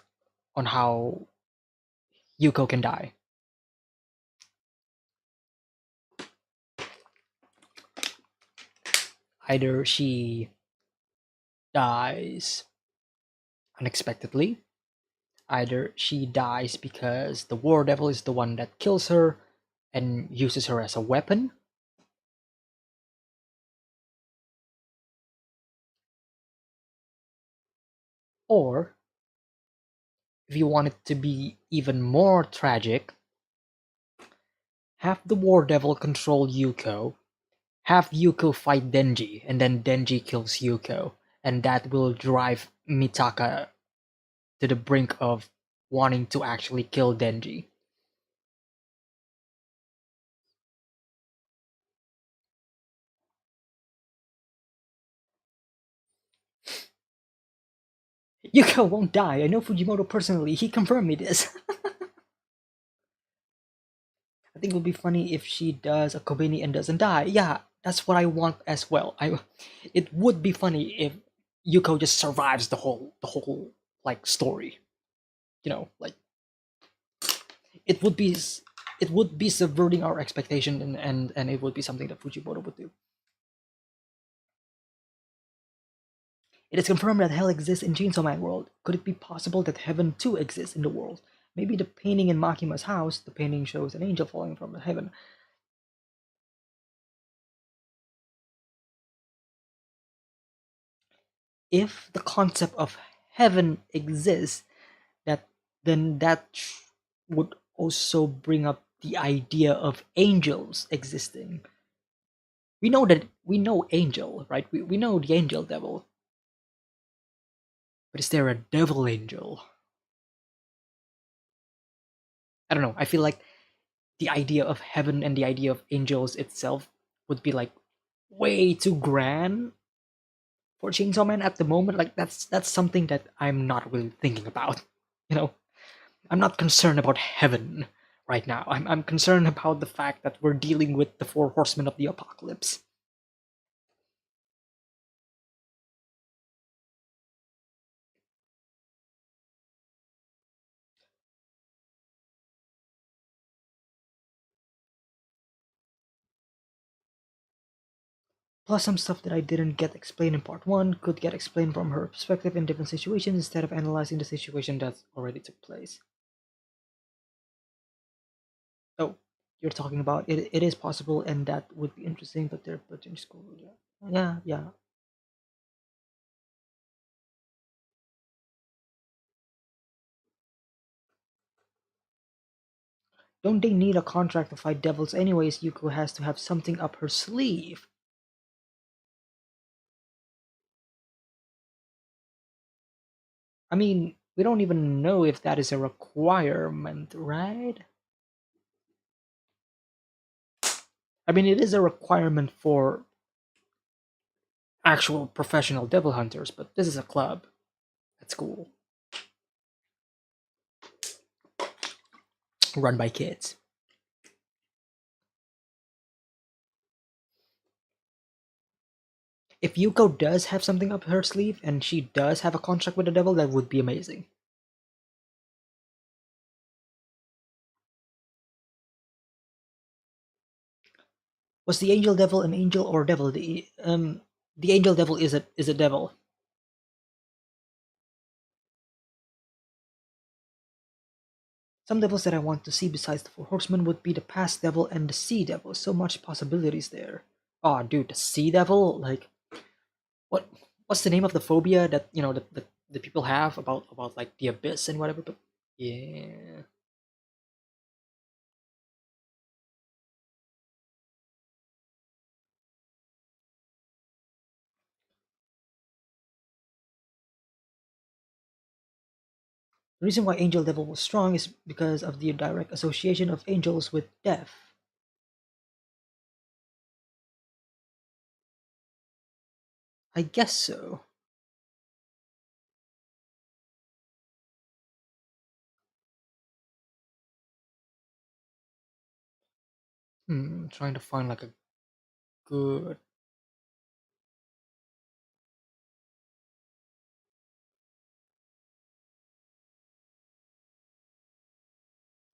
on how Yuko can die. Either she dies unexpectedly, either she dies because the War Devil is the one that kills her and uses her as a weapon, or if you want it to be even more tragic, have the War Devil control Yuko, have Yuko fight Denji, and then Denji kills Yuko, and that will drive Mitaka to the brink of wanting to actually kill Denji. Yuko won't die. I know Fujimoto personally. He confirmed me this. I think it would be funny if she does a Kobeni and doesn't die. Yeah, that's what I want as well. It would be funny if Yuko just survives the whole like story. Like it would be it would be subverting our expectation and it would be something that Fujimoto would do. It is confirmed that hell exists in Chainsaw Man world. Could it be possible that heaven too exists in the world? Maybe the painting in Makima's house, the painting shows an angel falling from heaven. If the concept of heaven exists, that then would also bring up the idea of angels existing. We know angel, right? We know the angel devil. But is there a devil angel? I don't know. I feel like the idea of heaven and the idea of angels itself would be like way too grand for Chainsaw Man at the moment. Like that's something that I'm not really thinking about. You know, I'm not concerned about heaven right now. I'm concerned about the fact that we're dealing with the four horsemen of the apocalypse. Plus, some stuff that I didn't get explained in part one could get explained from her perspective in different situations instead of analyzing the situation that already took place. Oh, you're talking about it. It is possible, and that would be interesting, but they're put in school. Yeah, yeah, yeah. Don't they need a contract to fight devils anyways? Yuko has to have something up her sleeve. I mean, we don't even know if that is a requirement, right? I mean, it is a requirement for actual professional devil hunters, but this is a club at school run by kids. If Yuko does have something up her sleeve and she does have a contract with the devil, that would be amazing. Was the angel devil an angel or devil? The angel devil is a devil. Some devils that I want to see besides the four horsemen would be the past devil and the sea devil. So much possibilities there. Oh, dude, the sea devil. Like, what? What's the name of the phobia that the people have about like the abyss and whatever? But yeah. The reason why Angel Devil was strong is because of the direct association of angels with death. I guess so. Trying to find like a good.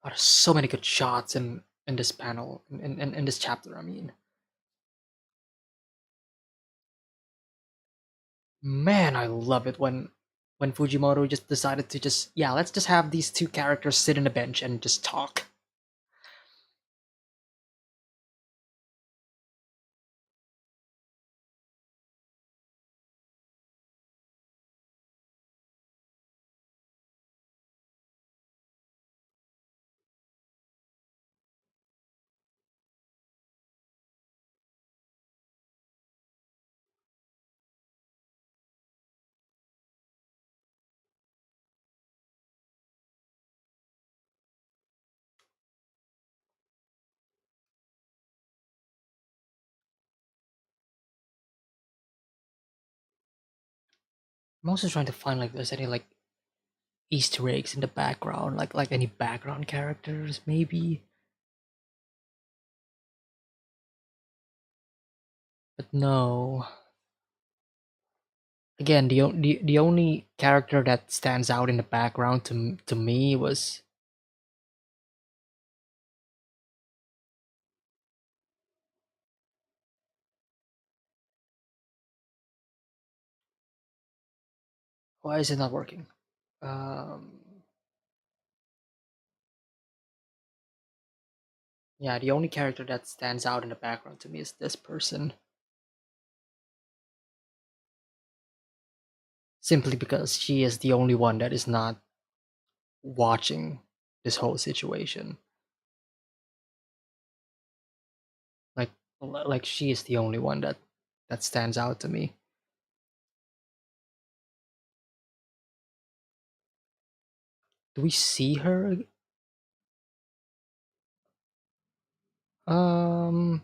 Oh, there's so many good shots in this panel in this chapter. I mean, man, I love it when Fujimoto just decided to just yeah, let's just have these two characters sit in a bench and just talk. I'm also trying to find like there's any like Easter eggs in the background, like any background characters maybe. But no. Again, the only character that stands out in the background to me was why is it not working? Um, yeah, the only character that stands out in the background to me is this person, simply because she is the only one that is not watching this whole situation. Like like she is the only one that stands out to me. Do we see her? Um,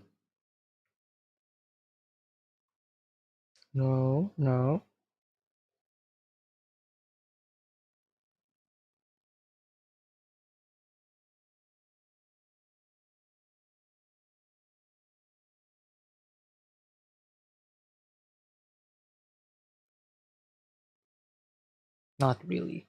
No, no, not really.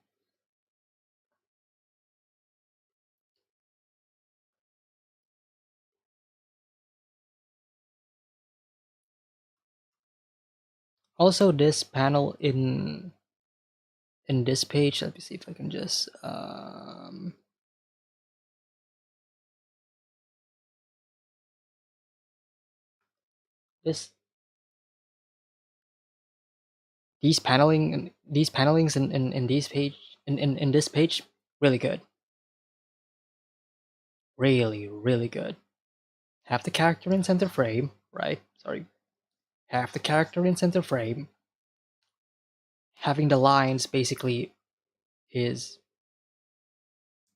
Also, this panel in this page, let me see if I can just this these panelings in these page in this page, really good. Really, really good. Have the character in center frame, right? Sorry. Have the character in center frame. Having the lines basically is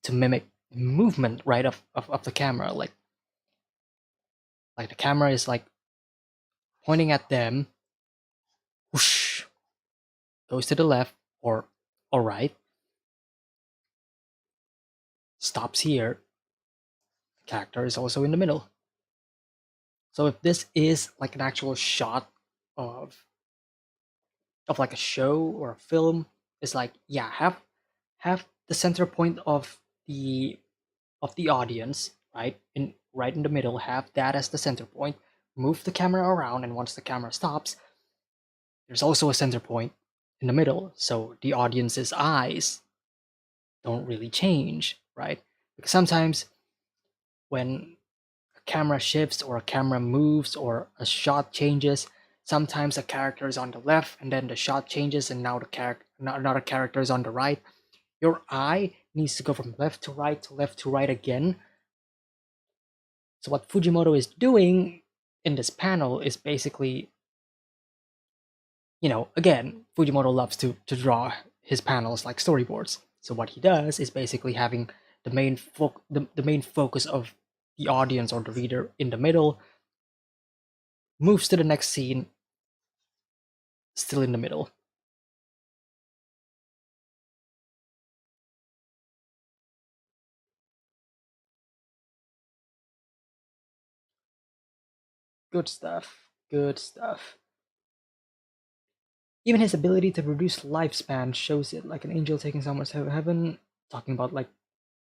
to mimic movement, right, of the camera. Like the camera is like pointing at them, whoosh, goes to the left or right, stops here. The character is also in the middle. So if this is like an actual shot of like a show or a film, it's like, yeah, have the center point of the audience, right in the middle, have that as the center point, move the camera around, and once the camera stops, there's also a center point in the middle, so the audience's eyes don't really change, right? Because sometimes when a camera shifts or a camera moves or a shot changes, sometimes a character is on the left and then the shot changes and now the character another character is on the right. Your eye needs to go from left to left to right again. So what Fujimoto is doing in this panel is basically, again, Fujimoto loves to draw his panels like storyboards. So what he does is basically having the main focus of the audience or the reader in the middle, moves to the next scene, still in the middle. Good stuff. Good stuff. Even his ability to reduce lifespan shows it, like an angel taking someone to heaven. Talking about like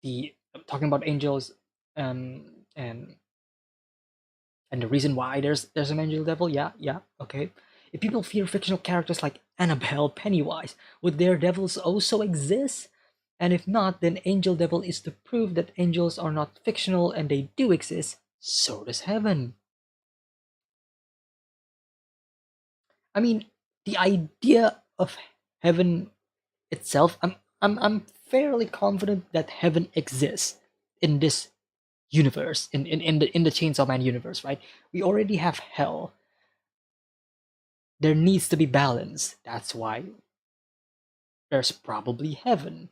the talking about angels, and the reason why there's an angel devil. Yeah, yeah, okay. If people fear fictional characters like Annabelle, Pennywise, would their devils also exist? And if not, then Angel Devil is to prove that angels are not fictional and they do exist. So does heaven. I mean, the idea of heaven itself, I'm fairly confident that heaven exists in this universe, in the Chainsaw Man universe, right? We already have hell. There needs to be balance. That's why there's probably heaven.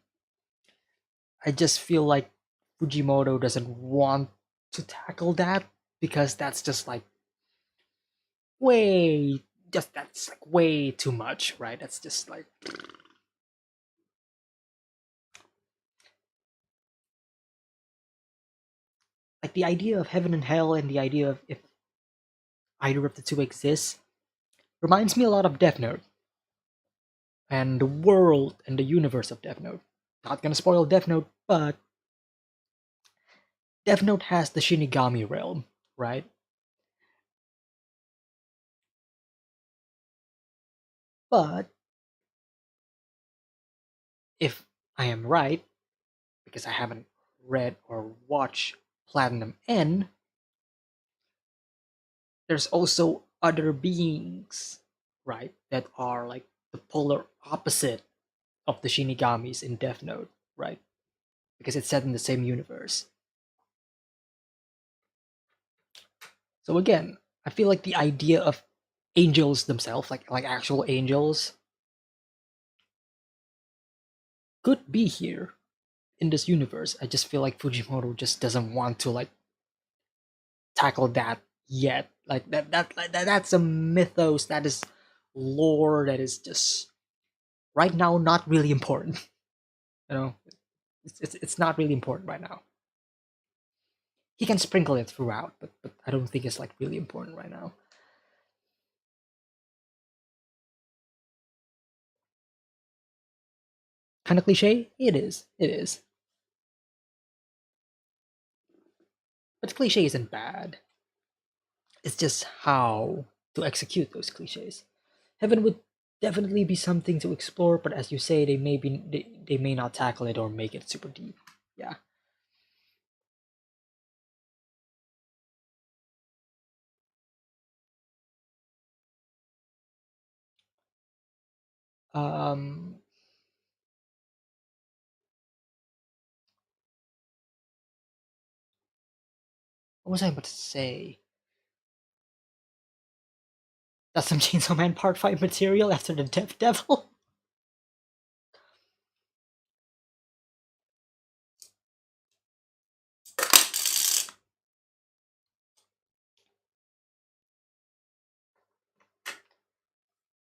I just feel like Fujimoto doesn't want to tackle that because that's just like way that's like way too much, right? That's just like the idea of heaven and hell and the idea of if either of the two exists reminds me a lot of Death Note and the world and the universe of Death Note. Not gonna spoil Death Note, but Death Note has the Shinigami realm, right? But if I am right, because I haven't read or watched Platinum N, there's also other beings, right, that are like the polar opposite of the Shinigamis in Death Note, right? Because it's set in the same universe. So again, I feel like the idea of angels themselves, like actual angels, could be here in this universe. I just feel like Fujimoto just doesn't want to like tackle that yet. Like that's a mythos that is lore that is just right now not really important. You know, it's not really important right now. He can sprinkle it throughout, but I don't think it's like really important right now. Kind of cliche? It is. It is. But cliche isn't bad. It's just how to execute those cliches. Heaven would definitely be something to explore, but as you say, they may not tackle it or make it super deep. Yeah. Um, what was I about to say? That's some Chainsaw Man Part 5 material after the Death Devil?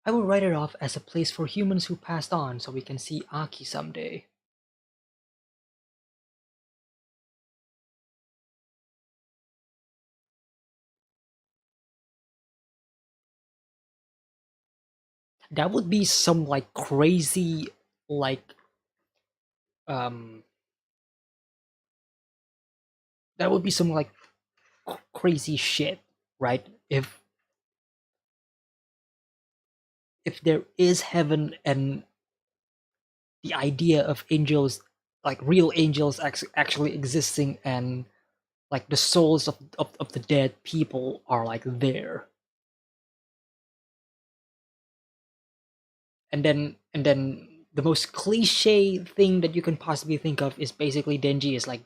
I will write it off as a place for humans who passed on so we can see Aki someday. That would be some like crazy, like, um, that would be some like crazy shit, right? If there is heaven and the idea of angels, like real angels actually existing, and like the souls of the dead people are like there, and then the most cliche thing that you can possibly think of is basically Denji is like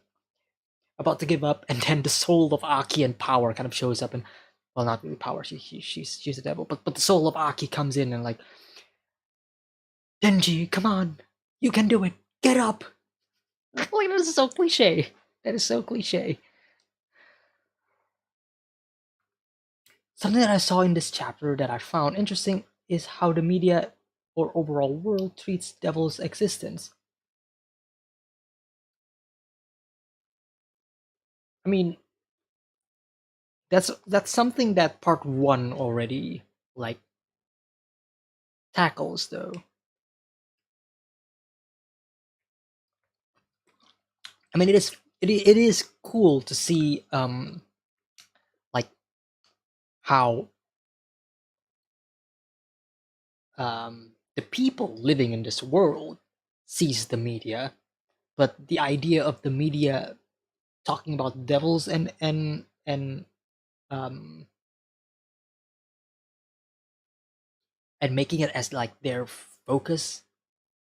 about to give up, and then the soul of Aki and power kind of shows up, and well, not really power, she's a devil, but the soul of Aki comes in and like, Denji, come on, you can do it, get up. Like, that is so cliche. That is so cliche. Something that I saw in this chapter that I found interesting is how the media or overall world treats Devil's existence. I mean, that's something that part one already like tackles though. I mean, it is cool to see like how the people living in this world sees the media, but the idea of the media talking about devils um and making it as like their focus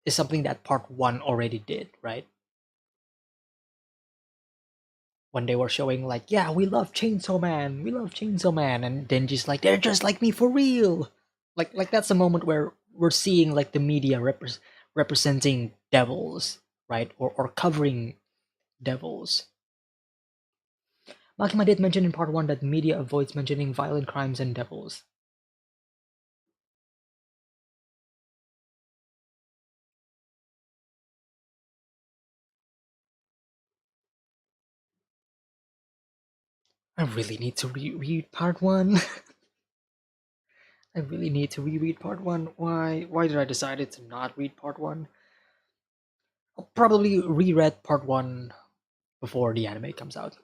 is something that part one already did, right? When they were showing like, yeah, we love Chainsaw Man, and then just like, they're just like me for real. Like that's a moment where we're seeing like the media representing devils, right, or covering devils. Makima did mention in part one that media avoids mentioning violent crimes and devils. I really need to reread part one. I really need to reread part one. Why did I decide to not read part one? I'll probably reread part one before the anime comes out.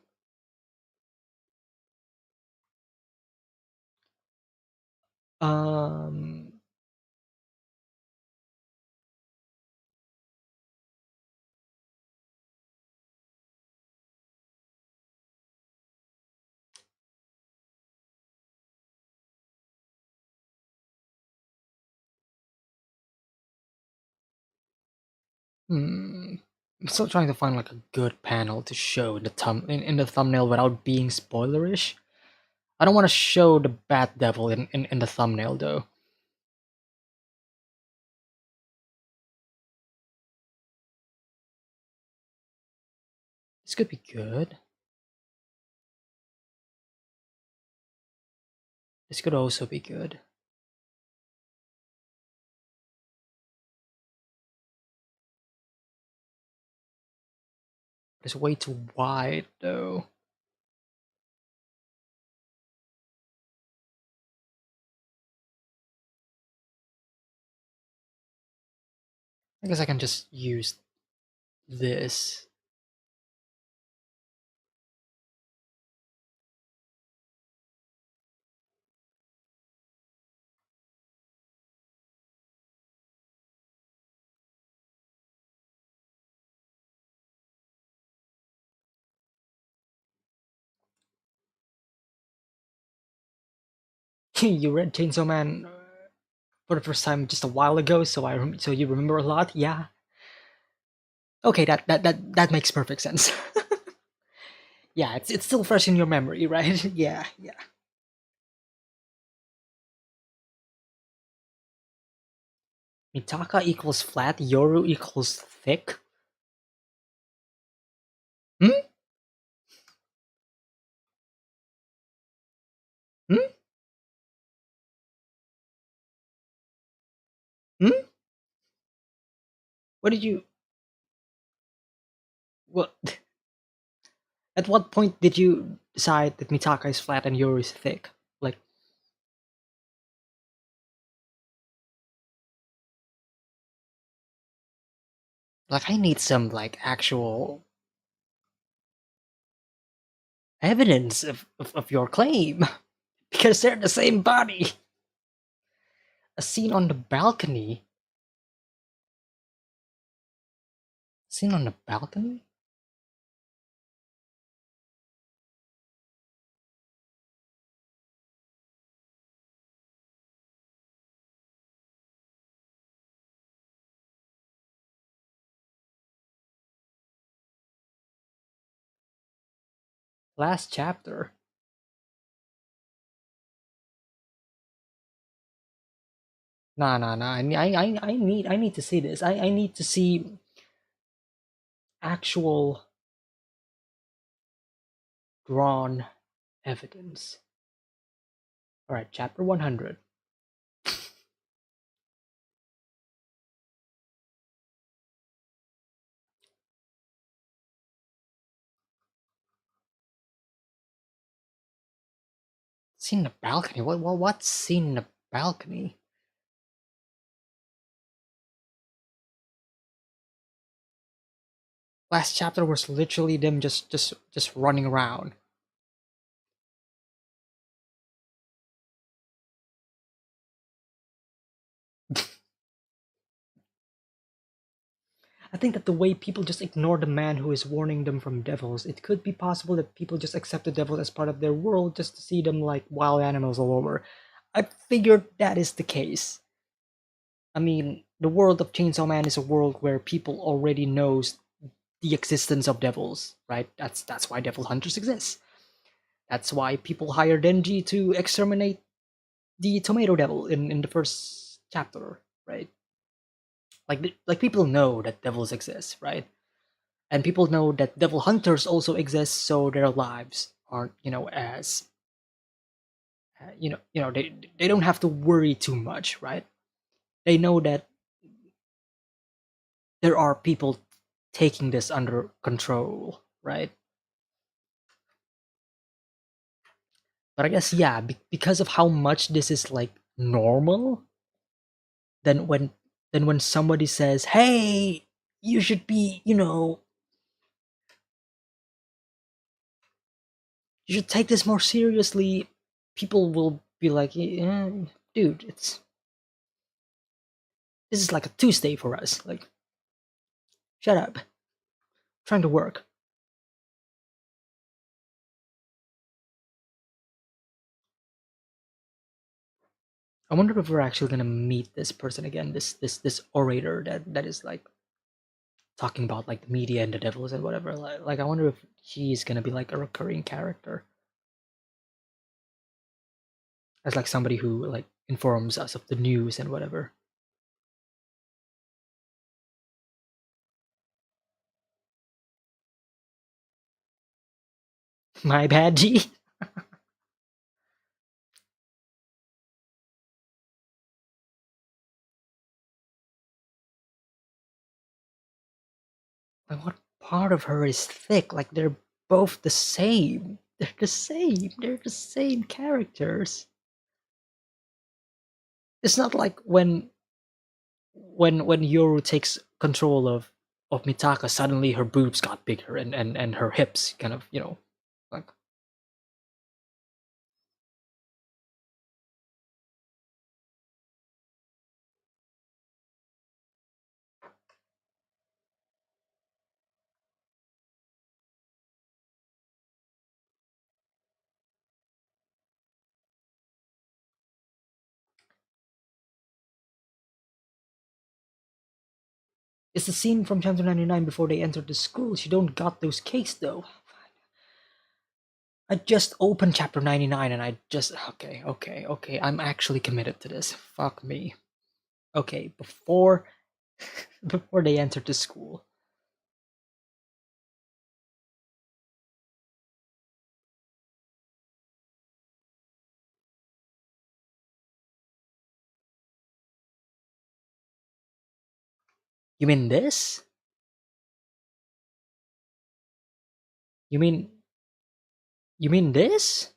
Um, I'm still trying to find like a good panel to show in the in the thumbnail without being spoilerish. I don't want to show the Bat Devil in the thumbnail though. This could be good. This could also be good. It's way too wide though. I guess I can just use this. You read Chainsaw Man for the first time just a while ago, so you remember a lot. Yeah. Okay, that makes perfect sense. Yeah, it's still fresh in your memory, right? Yeah, yeah. Mitaka equals flat, Yoru equals thick. Hmm? Hmm? Hmm? What did you? What? At what point did you decide that Mitaka is flat and Yoru is thick? Like, I need some like actual evidence of your claim because they're the same body. A scene on the balcony. Scene on the balcony. Last chapter. Nah, nah, nah. I need to see this. I need to see actual drawn evidence. All right, chapter 100. Scene in the balcony. What's scene in the balcony? Last chapter was literally them just running around. I think that the way people just ignore the man who is warning them from devils, it could be possible that people just accept the devils as part of their world just to see them like wild animals all over. I figured that is the case. I mean, the world of Chainsaw Man is a world where people already knows the existence of devils, right? That's why devil hunters exist. That's why people hire Denji to exterminate the tomato devil in the first chapter, right? Like people know that devils exist, right? And people know that devil hunters also exist, so their lives aren't, as they don't have to worry too much, right? They know that there are people taking this under control, right? But I guess yeah, because of how much this is like normal, then when somebody says, "Hey, you should be, you should take this more seriously," people will be like, "Dude, this is like a Tuesday for us. Like, shut up, trying to work." I wonder if we're actually gonna meet this person again, this orator that is like talking about like the media and the devils and whatever. Like I wonder if he's gonna be like a recurring character as like somebody who like informs us of the news and whatever. My bad, G. Like what part of her is thick. Like they're both the same. They're the same. They're the same characters. It's not like when Yoru takes control of Mitaka, suddenly her boobs got bigger and her hips kind of, you know, like. It's the scene from chapter 99 before they entered the school. She don't got those cakes though. I just opened chapter 99 and I just okay. I'm actually committed to this. Fuck me. Okay, before before they entered the school. You mean this? You mean this?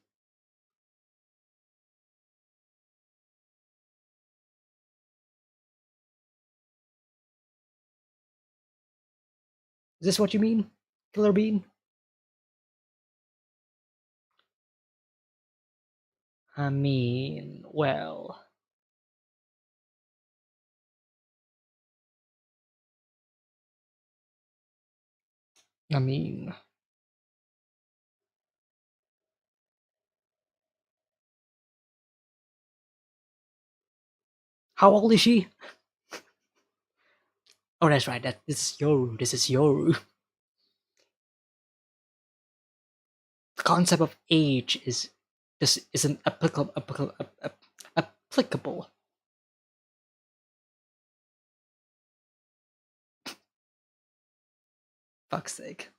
Is this what you mean, Killer Bean? I mean, well, I mean, how old is she? Oh, that's right. This is Yoru. This is Yoru. The concept of age is just isn't applicable. Fuck's sake.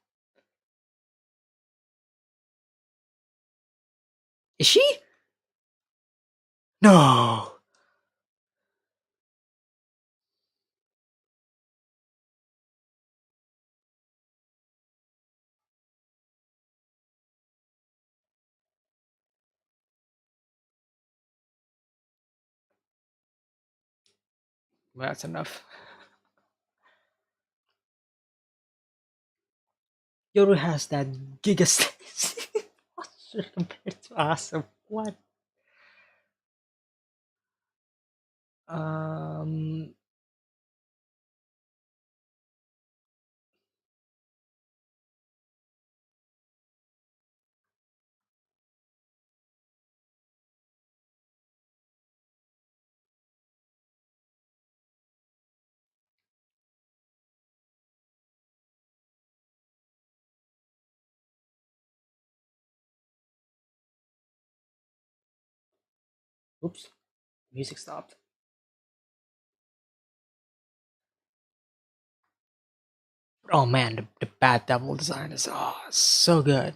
Is she? No. Well, that's enough. Yoru has that giga status. What's compared to awesome? What? Um. Oops. Music stopped. Oh man, the Bad Devil design is so good.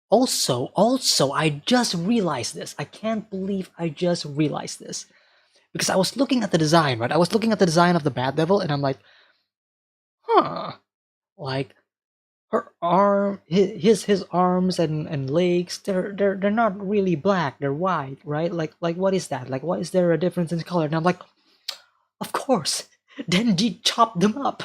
Also, I just realized this. I can't believe I just realized this. Because I was looking at the design, right? I was looking at the design of the Bad Devil and I'm like, huh. Like her arm his arms and legs, they're not really black, they're white, right? Like what is that? Like what is there a difference in color? And I'm like, of course. Denji chopped them up.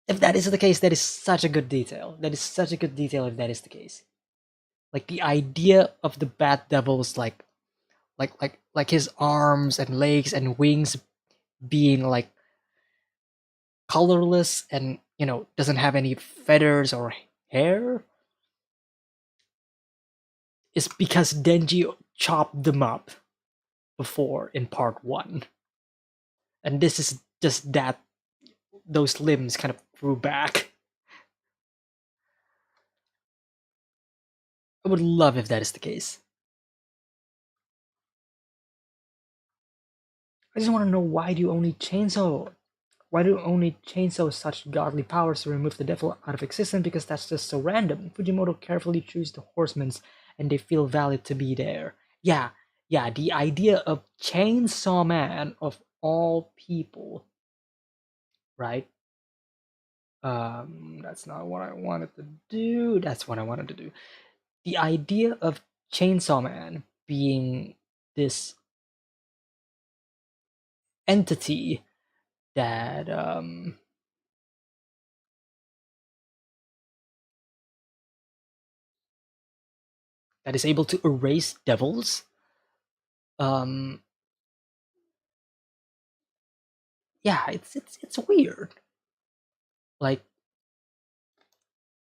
If that is the case, that is such a good detail. That is such a good detail if that is the case. Like the idea of the Bat Devil's like his arms and legs and wings being like colorless and, you know, doesn't have any feathers or hair is because Denji chopped them up before in part 1. And this is just that those limbs kind of grew back. I would love if that is the case. I just want to know, why do you only chainsaw? Why do only chainsaw such godly powers to remove the devil out of existence? Because that's just so random. Fujimoto carefully chose the horsemen's and they feel valid to be there. Yeah, yeah, the idea of Chainsaw Man of all people, right? That's not what I wanted to do. That's what I wanted to do. The idea of Chainsaw Man being this entity that that is able to erase devils. Um, yeah, it's weird. Like,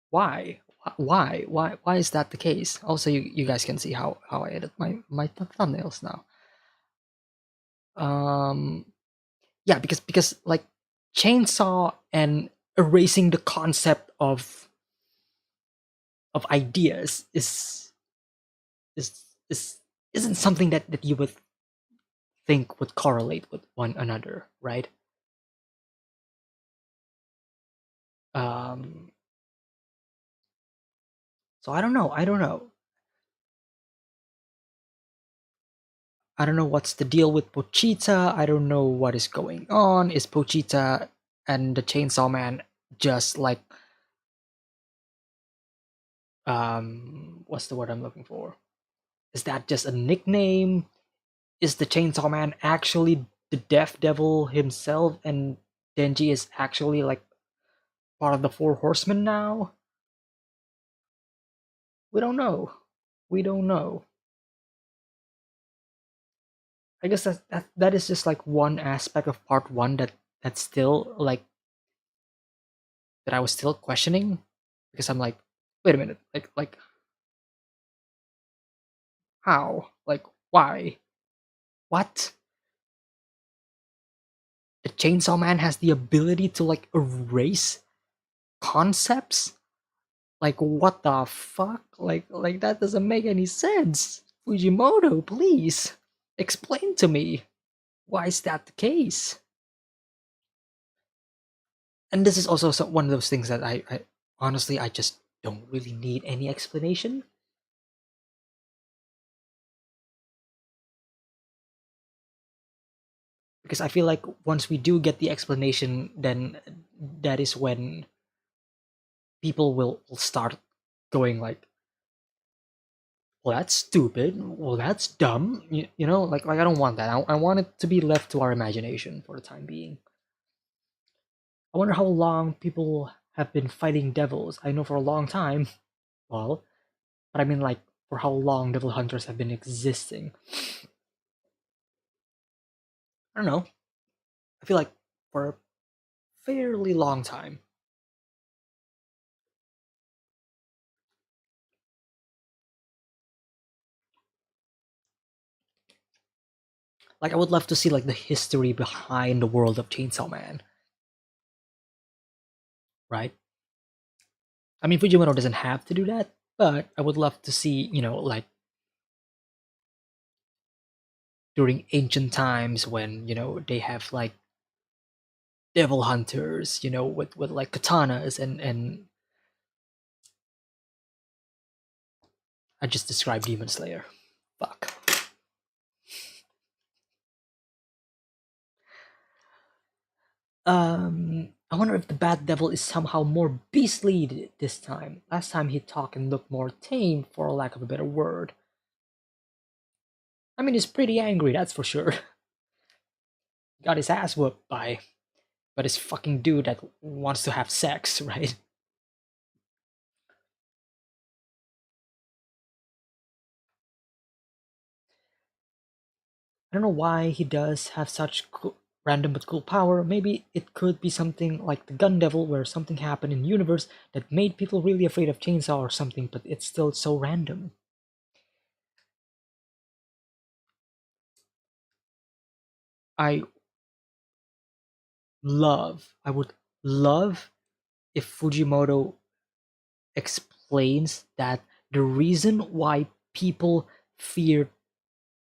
why? Why is that the case? Also, you guys can see how I edit my thumbnails now. Um, yeah, because like chainsaw and erasing the concept of ideas is is isn't something that you would think would correlate with one another, right? Um, so I don't know. I don't know what's the deal with Pochita. I don't know what is going on. Is Pochita and the Chainsaw Man just like what's the word I'm looking for? Is that just a nickname? Is the Chainsaw Man actually the Death Devil himself and Denji is actually like part of the Four Horsemen now? We don't know. We don't know. I guess that is just like one aspect of part one that's still like that I was still questioning because I'm like, wait a minute, like how? Like why? What? The Chainsaw Man has the ability to like erase concepts? Like what the fuck? Like that doesn't make any sense. Fujimoto, please explain to me why is that the case? And this is also one of those things that I honestly I just don't really need any explanation. Because I feel like once we do get the explanation, then that is when people will start going like, well, that's stupid. Well, that's dumb. You know, like I don't want that. I want it to be left to our imagination for the time being. I wonder how long people have been fighting devils. I know for a long time. Well, but I mean like for how long devil hunters have been existing. I don't know. I feel like for a fairly long time. Like I would love to see like the history behind the world of Chainsaw Man, right? I mean, Fujimoto doesn't have to do that, but I would love to see, you know, like during ancient times when, you know, they have like devil hunters, you know, with like katanas and I just described Demon Slayer. Fuck. I wonder if the bad devil is somehow more beastly this time. Last time he talked and looked more tame, for lack of a better word. I mean, he's pretty angry, that's for sure. Got his ass whooped by this fucking dude that wants to have sex, right? I don't know why he does have such cool, random but cool power. Maybe it could be something like the Gun Devil, where something happened in the universe that made people really afraid of Chainsaw or something, but it's still so random. I I would love if Fujimoto explains that the reason why people fear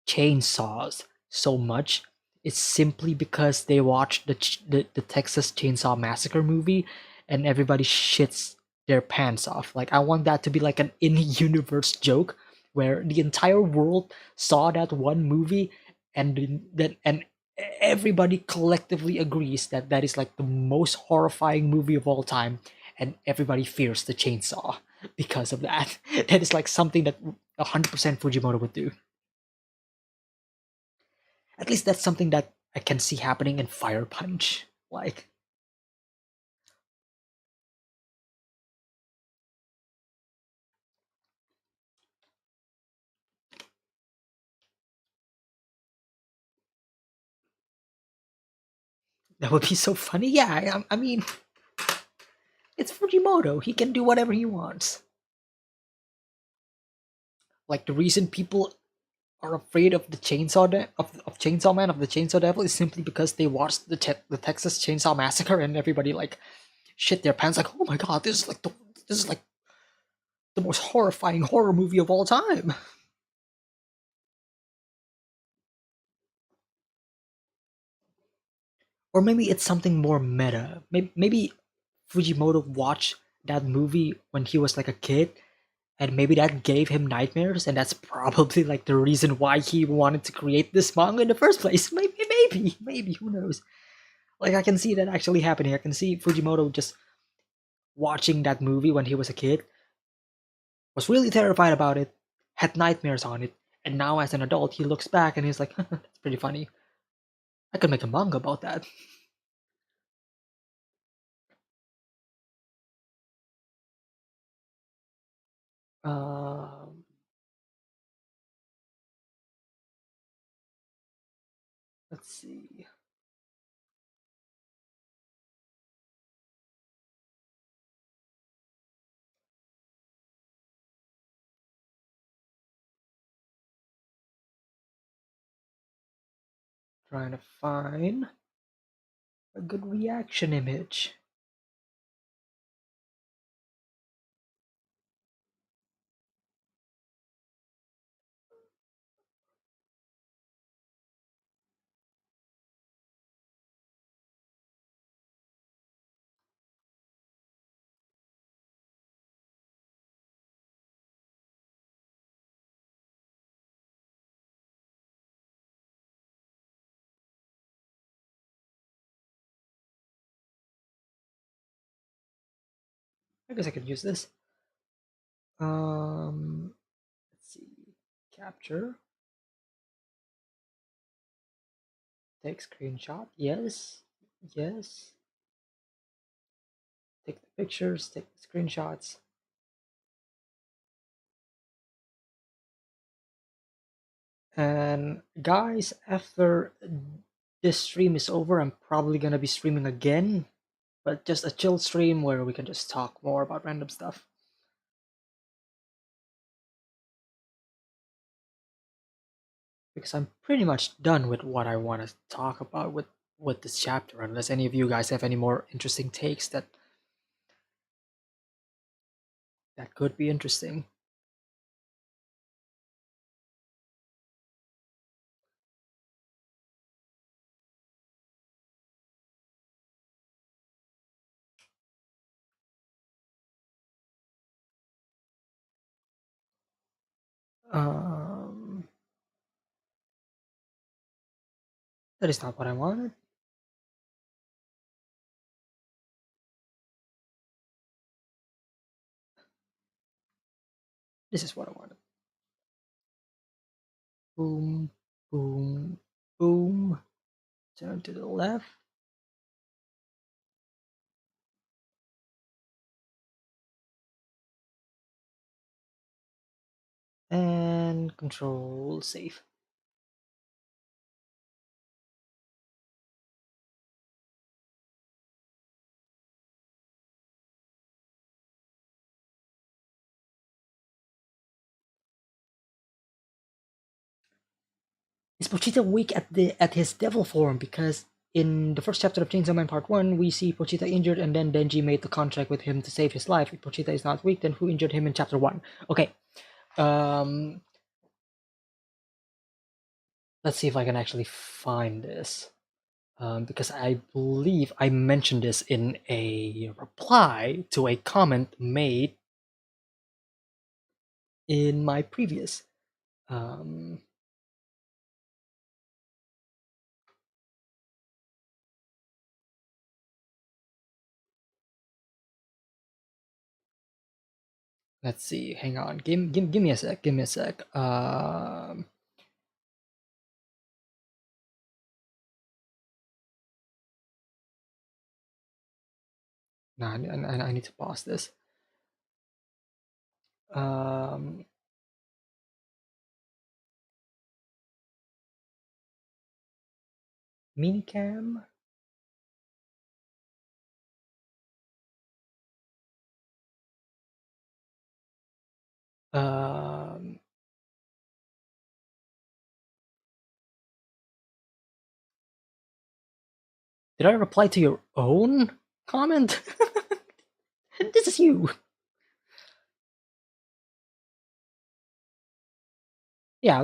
chainsaws so much is simply because they watched the Texas Chainsaw Massacre movie and everybody shits their pants off. Like I want that to be like an in-universe joke where the entire world saw that one movie, and everybody collectively agrees that that is like the most horrifying movie of all time, and everybody fears the chainsaw because of that. That is like something that 100% Fujimoto would do. At least that's something that I can see happening in Fire Punch. Like, that would be so funny. Yeah, I mean, it's Fujimoto. He can do whatever he wants. Like the reason people are afraid of the of Chainsaw Man, of the Chainsaw Devil, is simply because they watched the Texas Chainsaw Massacre, and everybody like shit their pants like, oh my god, this is like the most horrifying horror movie of all time. Or maybe it's something more meta. Maybe Fujimoto watched that movie when he was like a kid, and maybe that gave him nightmares, and that's probably like the reason why he wanted to create this manga in the first place. Maybe, who knows? Like, I can see that actually happening. I can see Fujimoto just watching that movie when he was a kid, was really terrified about it, had nightmares on it, and now as an adult he looks back and he's like, that's pretty funny. I could make a manga about that. Um, let's see. Trying to find a good reaction image. I guess I could use this. Let's see. Capture. Take screenshot. Yes. Yes. Take the pictures. Take the screenshots. And guys, after this stream is over, I'm probably gonna be streaming again, but just a chill stream where we can just talk more about random stuff. Because I'm pretty much done with what I want to talk about with this chapter, unless any of you guys have any more interesting takes that could be interesting. Um, that is not what I wanted. This is what I wanted. Boom, boom, boom. Turn to the left. And control save. Is Pochita weak at his devil form? Because in the first chapter of Chainsaw Man Part 1, we see Pochita injured and then Denji made the contract with him to save his life. If Pochita is not weak, then who injured him in chapter 1? Okay. Um, let's see if I can actually find this. Because I believe I mentioned this in a reply to a comment made in my previous um, let's see, hang on, give me a sec, give me a sec. No, I need to pause this. Um, Minicam. Um, did I reply to your own comment? This is you. Yeah,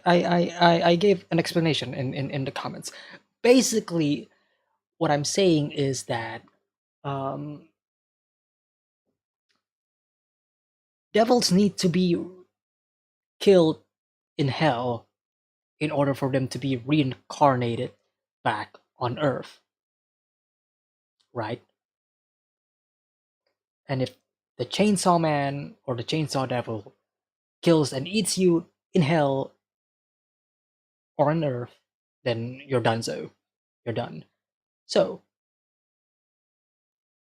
I gave an explanation in the comments. Basically, what I'm saying is that um, devils need to be killed in hell in order for them to be reincarnated back on Earth, right? And if the Chainsaw Man or the Chainsaw Devil kills and eats you in hell or on Earth, then you're done. So you're done. So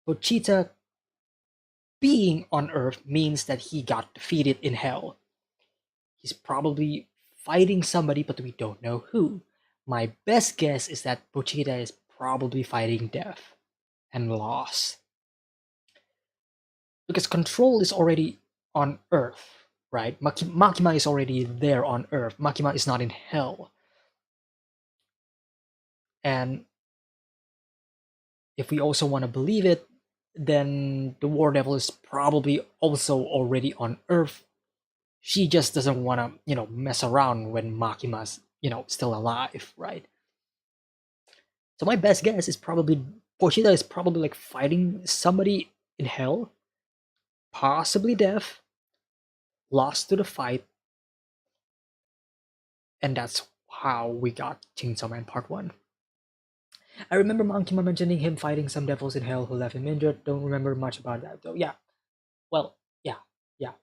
Pochita being on Earth means that he got defeated in hell. He's probably fighting somebody, but we don't know who. My best guess is that Pochita is probably fighting death and loss. Because Control is already on Earth, right? Makima is already there on Earth. Makima is not in hell. And if we also want to believe it, then the War Devil is probably also already on Earth. She just doesn't want to, mess around when Makima's, still alive, right? So my best guess is probably Pochita is probably like fighting somebody in hell, possibly death, lost to the fight, and that's how we got Chainsaw Man Part 1. I remember Makima mentioning him fighting some devils in hell who left him injured. Don't remember much about that though. Yeah. Well, yeah. Yeah.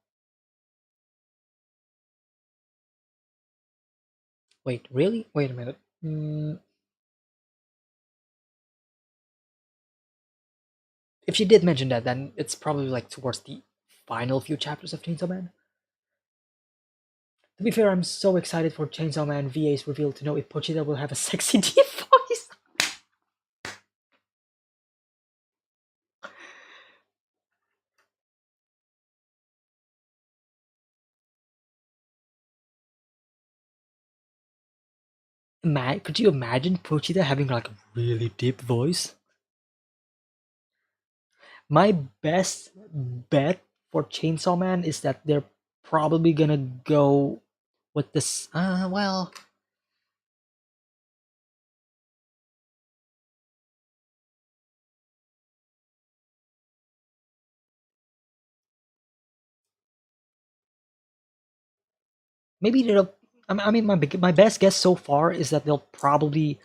Wait, really? Wait a minute. If she did mention that, then it's probably like towards the final few chapters of Chainsaw Man. To be fair, I'm so excited for Chainsaw Man VA's reveal to know if Pochita will have a sexy deep voice. Could you imagine Pochita having like a really deep voice? My best bet for Chainsaw Man is that they're probably gonna go with this. Well, maybe they'll. I mean, my best guess so far is that they'll probably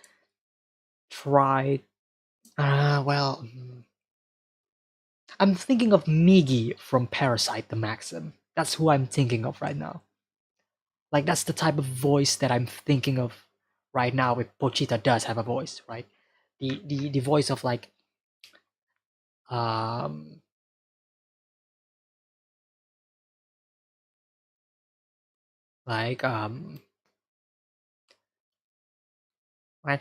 try. Well, I'm thinking of Migi from Parasite the Maxim. That's who I'm thinking of right now. Like that's the type of voice that I'm thinking of right now. If Pochita does have a voice, right? The voice of um like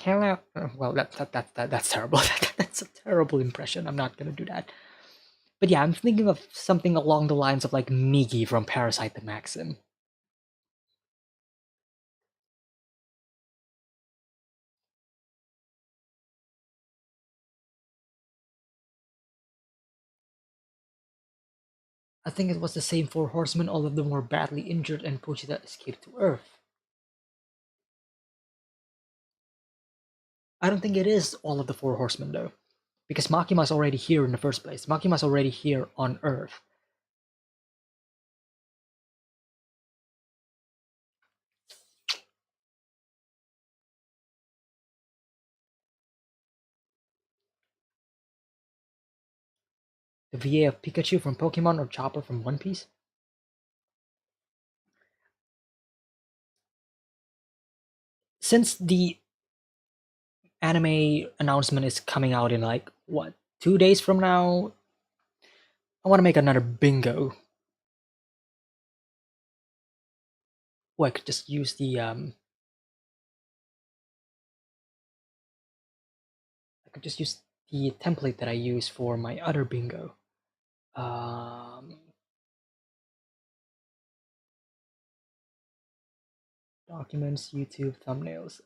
hello. Well, that's terrible. That's a terrible impression. I'm not gonna do that. But yeah, I'm thinking of something along the lines of like Migi from Parasite the Maxim. I think it was the same four horsemen. All of them were badly injured, and Pochita escaped to Earth. I don't think it is all of the four horsemen though, because Makima's already here in the first place. Makima's already here on Earth. The VA of Pikachu from Pokemon or Chopper from One Piece? Since the anime announcement is coming out in like what 2 days from now, I want to make another bingo. Or I could just use the I could just use the template that I use for my other bingo. Documents, YouTube, thumbnails.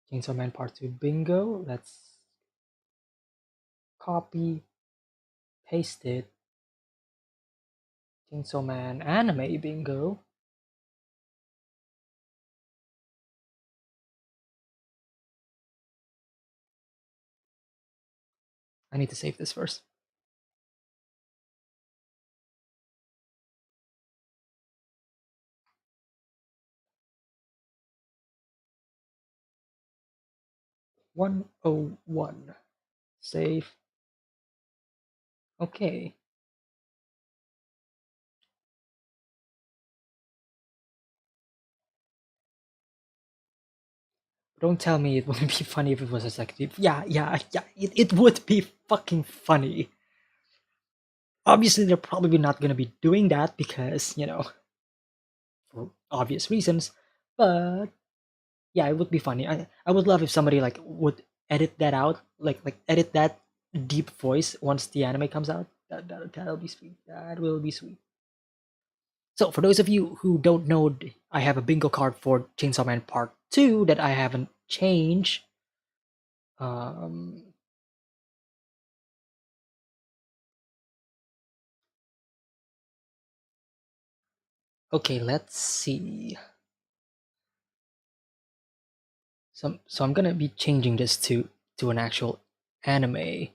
Chainsaw Man Part 2 bingo. Let's copy, paste it. Chainsaw Man anime bingo. I need to save this first. "101". Save. Okay. Don't tell me it wouldn't be funny if it was just like, yeah, it would be fucking funny. Obviously, they're probably not gonna be doing that because, for obvious reasons, but yeah, it would be funny. I would love if somebody like would edit that out, like edit that deep voice once the anime comes out. That'll be sweet. That will be sweet. So for those of you who don't know, I have a bingo card for Chainsaw Man Part 2 that I haven't changed. Um, okay, let's see. So I'm gonna be changing this to an actual anime.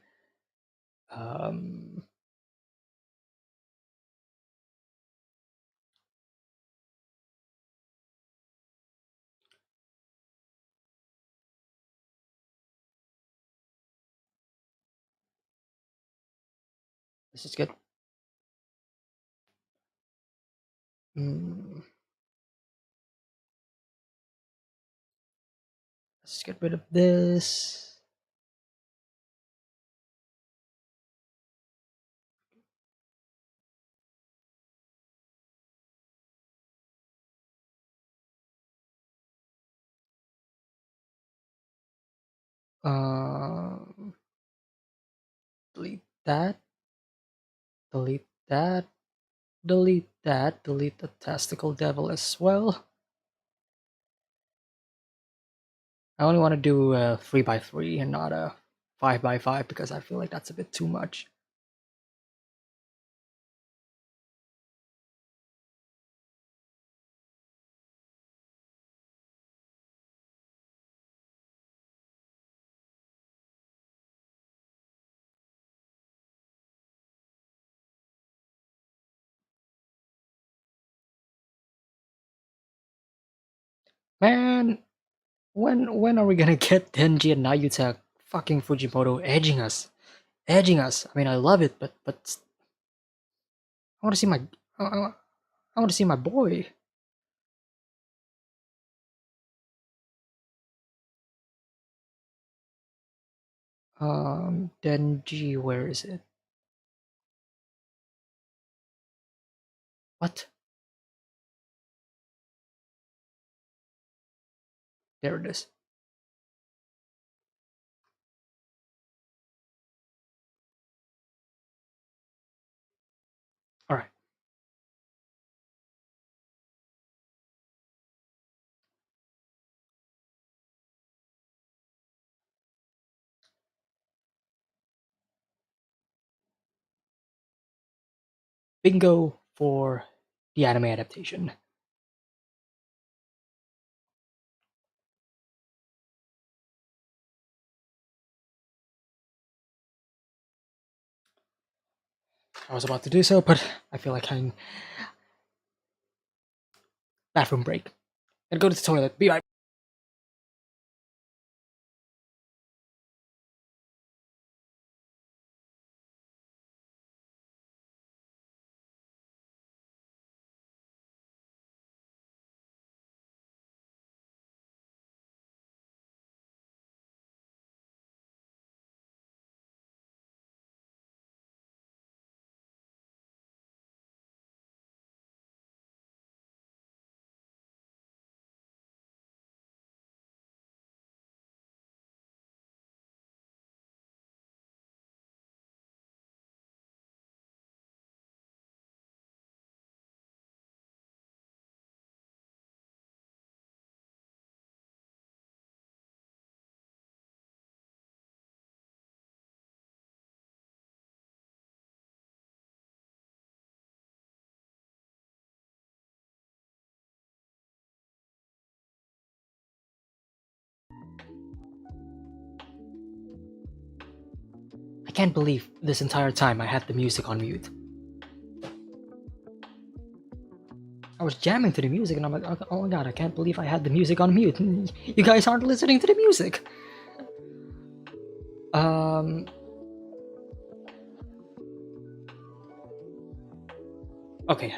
Um, this is good. Mm, let's get rid of this. Um, delete that. Delete that. Delete that. Delete the testicle devil as well. I only want to do a 3x3 and not a 5x5 because I feel like that's a bit too much. Man, when are we gonna get Denji and Nayuta fucking Fujimoto edging us? Edging us. I mean, I love it, but I want to see my I want to see my boy. Denji, where is it? What? There it is. All right. Bingo for the anime adaptation. I was about to do so, but I feel like I'm bathroom break. Gotta go to the toilet. Be right. I can't believe this entire time I had the music on mute. I was jamming to the music and I'm like, oh my god, I can't believe I had the music on mute. You guys aren't listening to the music. Okay,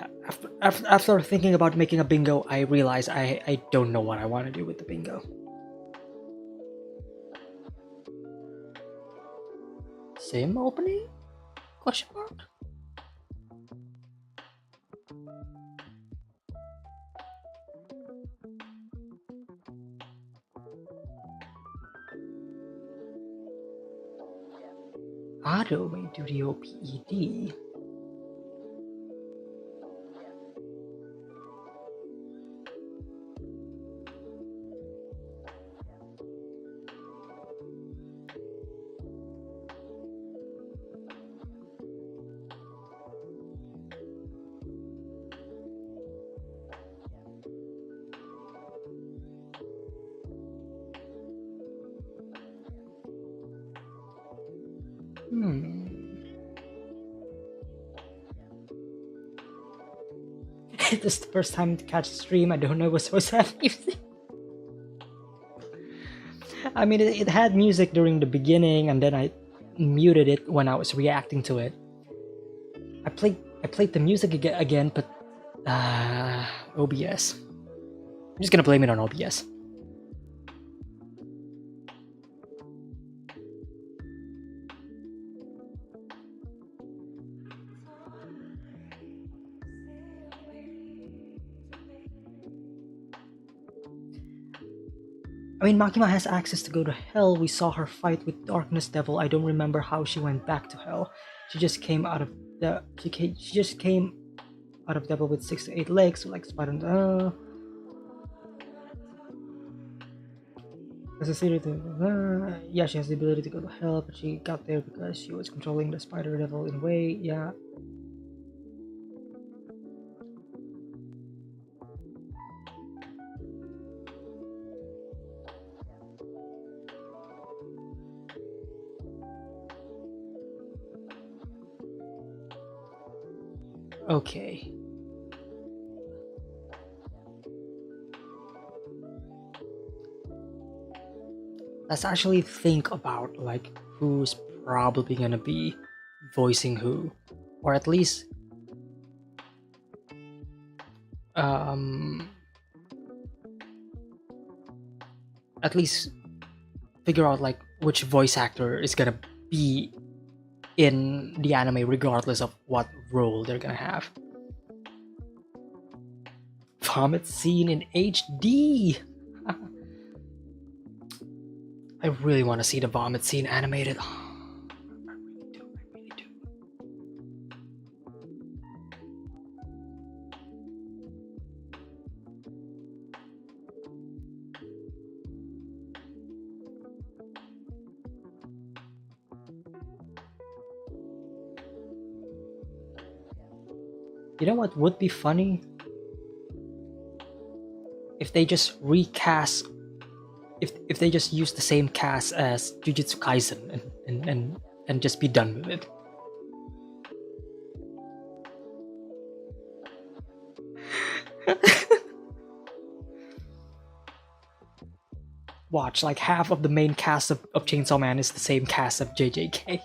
after thinking about making a bingo, I realize I don't know what I want to do with the bingo. Sim opening? Question mark? Auto may do the OPED. This is the first time to catch the stream. I don't know what's supposed to have music. I mean, it had music during the beginning, and then I muted it when I was reacting to it. I played the music again, but OBS. I'm just gonna blame it on OBS. I mean, Makima has access to go to hell. We saw her fight with Darkness Devil. I don't remember how she went back to hell. She just came out of the she just came out of Devil with 6 to 8 legs, like Spider. Yeah, she has the ability to go to hell, but she got there because she was controlling the Spider Devil in a way. Yeah. Okay. Let's actually think about like who's probably gonna be voicing who, or at least figure out like which voice actor is gonna be in the anime regardless of what role they're gonna have. Vomit scene in HD. I really want to see the vomit scene animated. I really do. You know what would be funny? If they just recast, if they just use the same cast as Jujutsu Kaisen and just be done with it. Watch, like half of the main cast of Chainsaw Man is the same cast of JJK.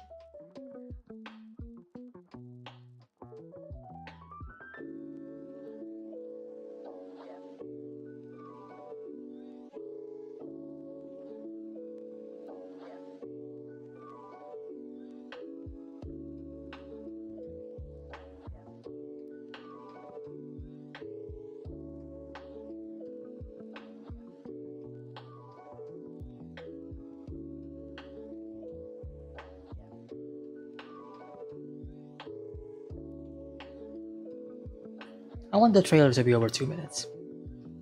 I want the trailer to be over 2 minutes.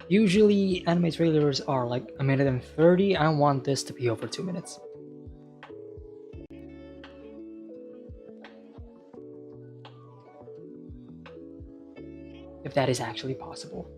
Usually anime trailers are like 1:30. I want this to be over 2 minutes. If that is actually possible.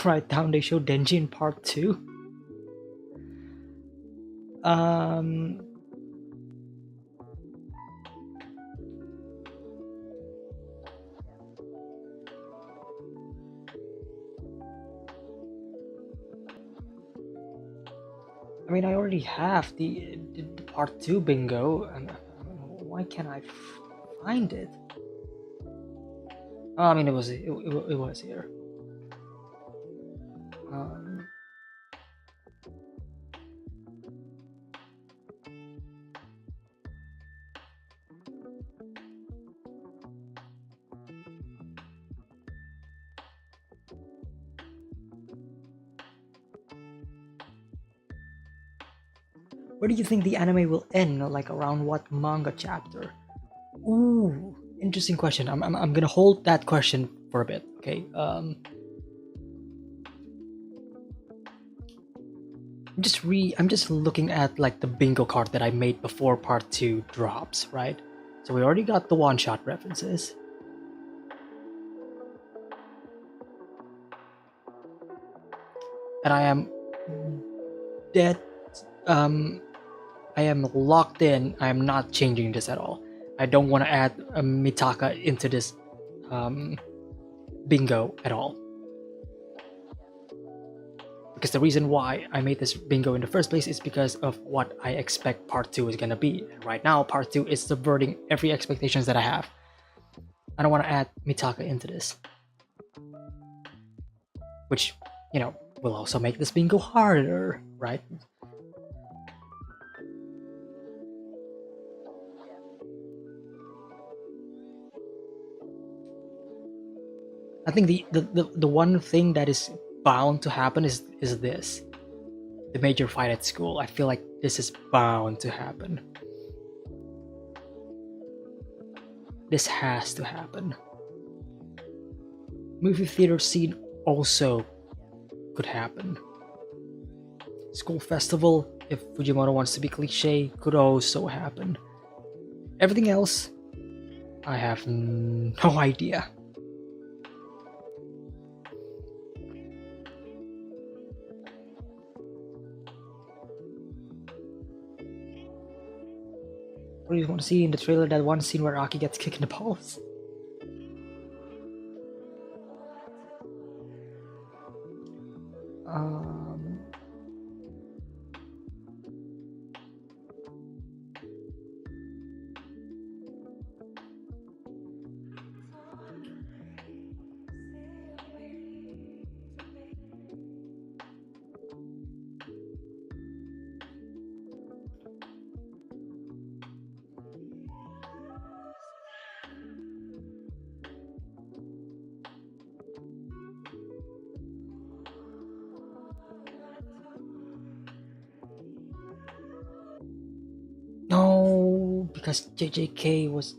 Write down they show Denji in part 2. I mean, I already have the part 2 bingo, and why can't I find it? Oh, I mean, it was here. Where do you think the anime will end? Like around what manga chapter? Ooh, interesting question. I'm gonna hold that question for a bit. Okay. I'm just looking at like the bingo card that I made before part 2 drops, right? So we already got the one-shot references. And I am dead. I am locked in. I am not changing this at all. I don't want to add Mitaka into this bingo at all. Because the reason why I made this bingo in the first place is because of what I expect part 2 is gonna be. And right now, part 2 is subverting every expectations that I have. I don't want to add Mitaka into this. Which, you know, will also make this bingo harder, right? I think the one thing that is bound to happen is this. The major fight at school. I feel like this is bound to happen. This has to happen. Movie theater scene also could happen. School festival, if Fujimoto wants to be cliche, could also happen. Everything else, I have no idea. What do you want to see in the trailer? That one scene where Aki gets kicked in the balls? No, because JJK was...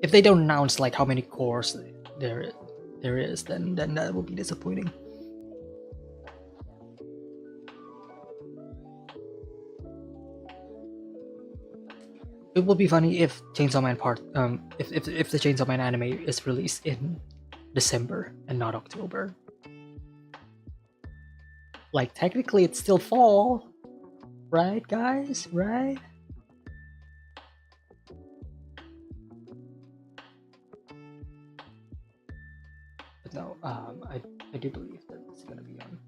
If they don't announce like how many cores there is, then that will be disappointing. It would be funny if Chainsaw Man if the Chainsaw Man anime is released in December and not October. Like technically it's still fall, right guys? Right? But no, I do believe that it's gonna be on.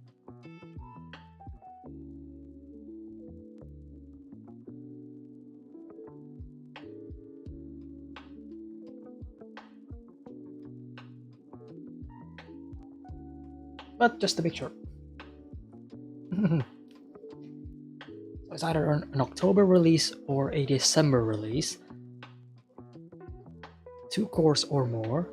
But just to make sure. So it's either an October release or a December release. 2 cores or more.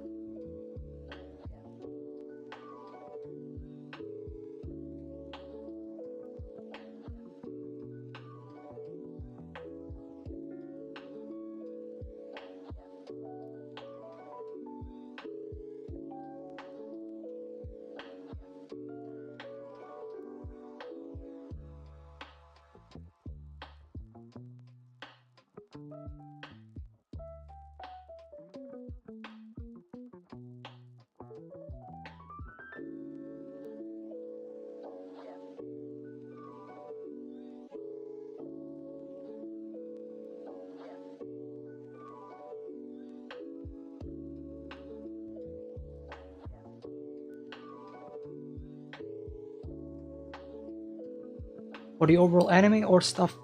or the overall anime, or stuff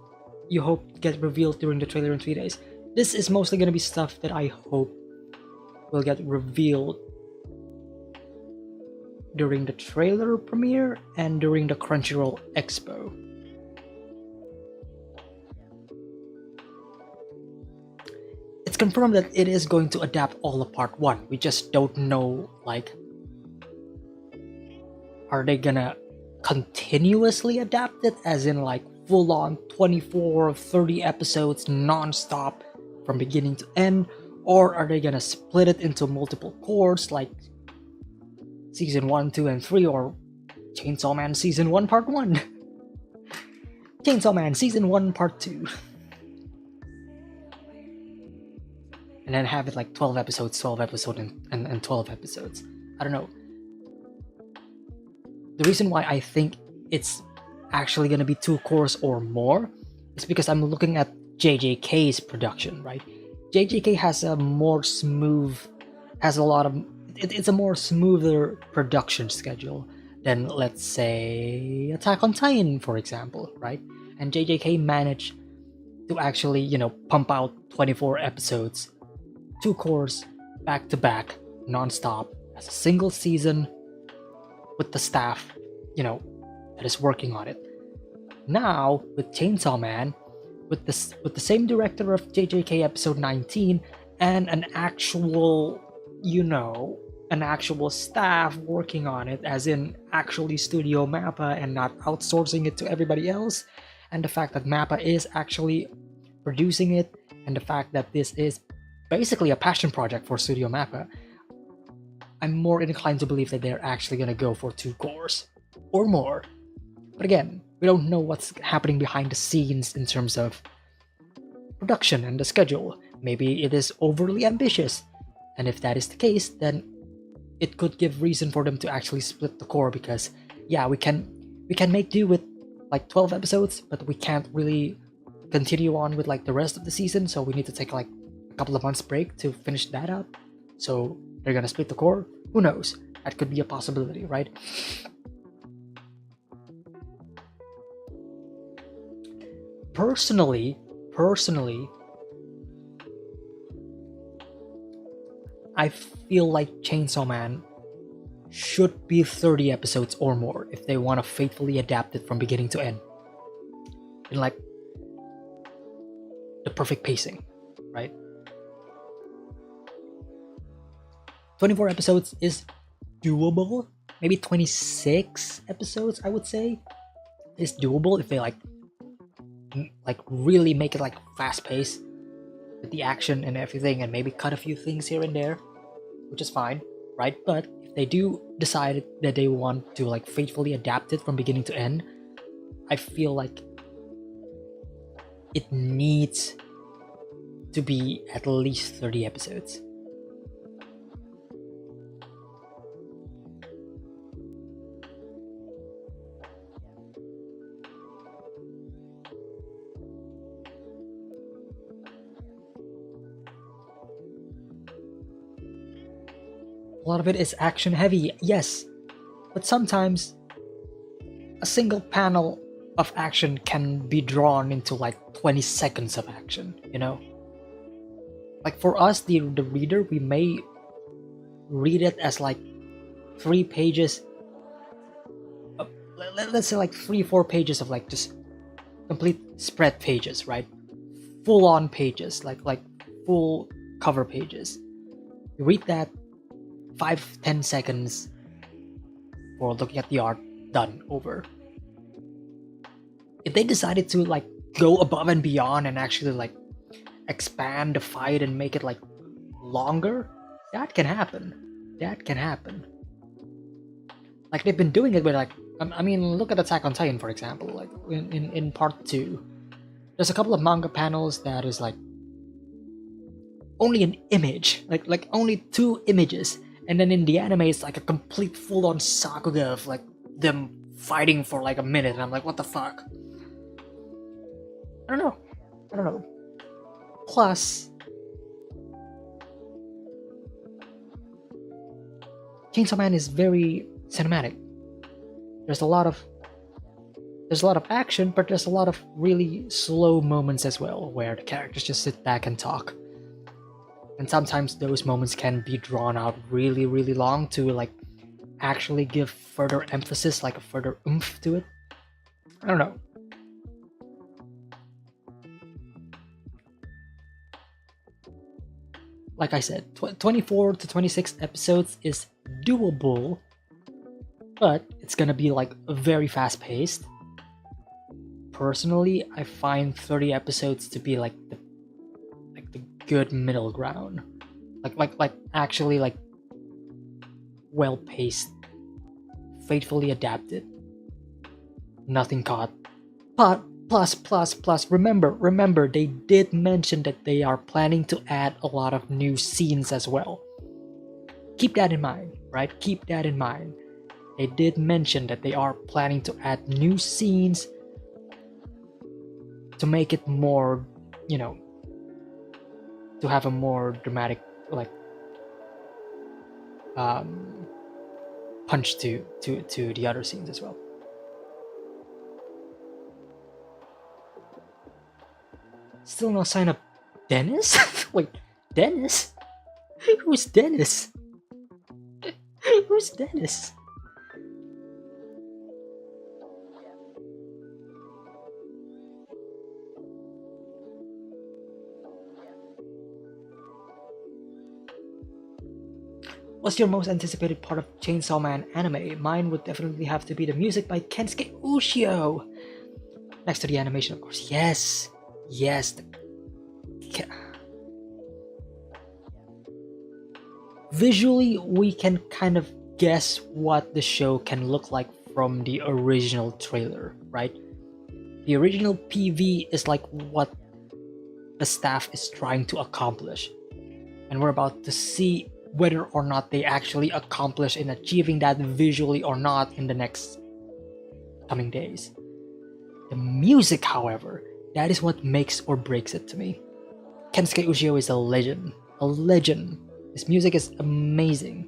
you hope get revealed during the trailer in 3 days? This is mostly gonna be stuff that I hope will get revealed during the trailer premiere and during the Crunchyroll Expo. It's confirmed that it is going to adapt all of part 1. We just don't know, like, are they gonna continuously adapt it, as in like full-on 24, 30 episodes non-stop from beginning to end, or are they gonna split it into multiple cours like season 1, 2, and 3, or Chainsaw Man season 1 part 1, Chainsaw Man season 1 part 2, and then have it like 12 episodes, 12 episodes, and 12 episodes. I don't know. The reason why I think it's actually gonna be 2 cours or more is because I'm looking at JJK's production, right? JJK has a more smooth, has a lot of, it's a more smoother production schedule than, let's say, Attack on Titan, for example, right? And JJK managed to actually, you know, pump out 24 episodes, 2 cours, back to back, non-stop, as a single season, with the staff, you know, that is working on it. Now with Chainsaw Man, with the same director of JJK episode 19 and an actual, you know, an actual staff working on it, as in actually Studio Mappa and not outsourcing it to everybody else, and the fact that Mappa is actually producing it, and the fact that this is basically a passion project for Studio Mappa, I'm more inclined to believe that they're actually gonna go for 2 cours or more. But again, we don't know what's happening behind the scenes in terms of production and the schedule. Maybe it is overly ambitious, and if that is the case, then it could give reason for them to actually split the core, because yeah, we can make do with like 12 episodes, but we can't really continue on with like the rest of the season, so we need to take like a couple of months break to finish that up. So they're gonna split the core. Who knows? That could be a possibility, right? Personally, I feel like Chainsaw Man should be 30 episodes or more if they want to faithfully adapt it from beginning to end. In like the perfect pacing, right? 24 episodes is doable. Maybe 26 episodes, I would say, is doable if they like really make it like fast paced with the action and everything, and maybe cut a few things here and there, which is fine, right? But if they do decide that they want to like faithfully adapt it from beginning to end, I feel like it needs to be at least 30 episodes. A lot of it is action heavy, yes, but sometimes a single panel of action can be drawn into like 20 seconds of action, you know? Like for us, the reader, we may read it as like 3 pages, let's say like 3-4 pages of like just complete spread pages, right? Full on pages, like full cover pages. You read that, 5-10 seconds for looking at the art, done, over. If they decided to like go above and beyond and actually like expand the fight and make it like longer, that can happen. Like they've been doing it with like, I mean, look at Attack on Titan, for example. Like in part 2, there's a couple of manga panels that is like only an image, like only 2 images, and then in the anime it's like a complete full-on saga of like them fighting for like a minute, and I'm like, what the fuck? I don't know. Plus, Chainsaw Man is very cinematic. There's a lot of there's a lot of action, but there's a lot of really slow moments as well, where the characters just sit back and talk. And sometimes those moments can be drawn out really, really long to like actually give further emphasis, like a further oomph to it. I don't know. Like I said, 24 to 26 episodes is doable, but it's gonna be like very fast paced. Personally, I find 30 episodes to be like the good middle ground. Like actually like well paced, faithfully adapted, nothing caught. But plus, remember, they did mention that they are planning to add a lot of new scenes as well. Keep that in mind, right? Keep that in mind. They did mention that they are planning to add new scenes to make it more, you know, to have a more dramatic, like, punch to the other scenes as well. Still no sign of Dennis? Wait, Dennis? Who's Dennis? Who's Dennis? What's your most anticipated part of Chainsaw Man anime? Mine would definitely have to be the music by Kensuke Ushio. Next to the animation, of course. Yes. Visually, we can kind of guess what the show can look like from the original trailer, right? The original PV is like what the staff is trying to accomplish. And we're about to see whether or not they actually accomplish in achieving that visually or not in the next coming days. The music, however, that is what makes or breaks it to me. Kensuke Ushio is a legend. His music is amazing.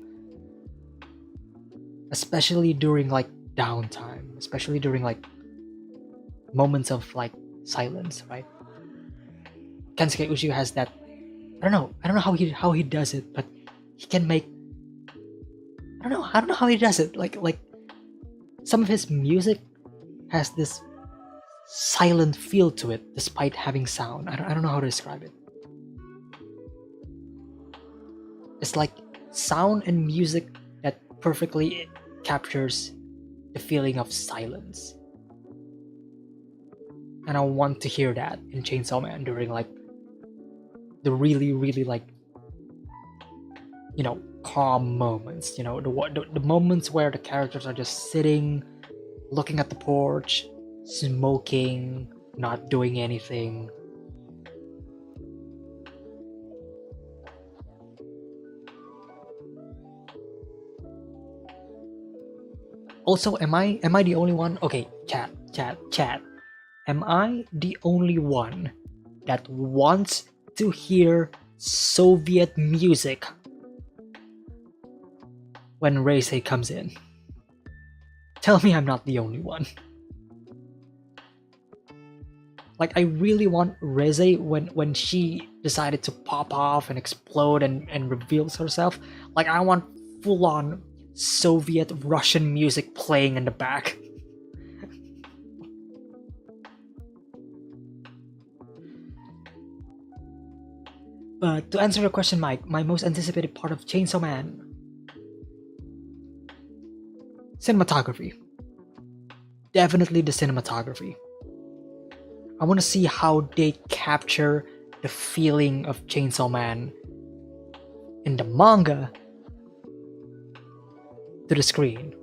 Especially during like downtime, especially during like moments of like silence, right? Kensuke Ushio has that, I don't know how he does it, but he can make, I don't know how he does it. Like some of his music has this silent feel to it despite having sound. I don't know how to describe it. It's like sound and music that perfectly captures the feeling of silence. And I want to hear that in Chainsaw Man during like the really like, you know, calm moments, you know, the moments where the characters are just sitting, looking at the porch, smoking, not doing anything. Also, am I the only one? Okay, chat. Am I the only one that wants to hear Soviet music when Reisei comes in? Tell me I'm not the only one. Like, I really want Reisei when she decided to pop off and explode and reveals herself. Like, I want full-on Soviet Russian music playing in the back. But to answer your question, Mike, my most anticipated part of Chainsaw Man: cinematography. Definitely the cinematography. I want to see how they capture the feeling of Chainsaw Man in the manga to the screen,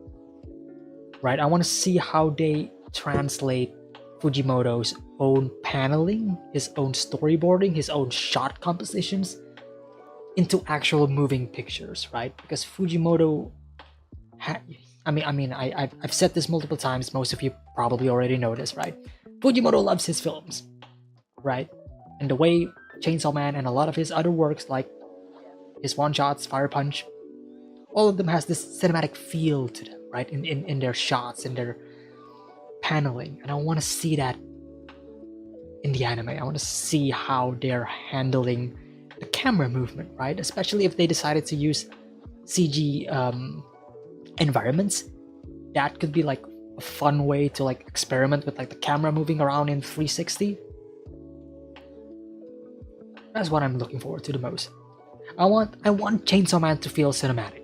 right? I want to see how they translate Fujimoto's own paneling, his own storyboarding, his own shot compositions into actual moving pictures, right? Because Fujimoto, I've said this multiple times. Most of you probably already know this, right? Fujimoto loves his films, right? And the way Chainsaw Man and a lot of his other works, like his one-shots, Fire Punch, all of them has this cinematic feel to them, right? In their shots, in their paneling, and I want to see that in the anime. I want to see how they're handling the camera movement, right? Especially if they decided to use CG environments. That could be like a fun way to like experiment with like the camera moving around in 360. That's what I'm looking forward to the most. I want Chainsaw Man to feel cinematic.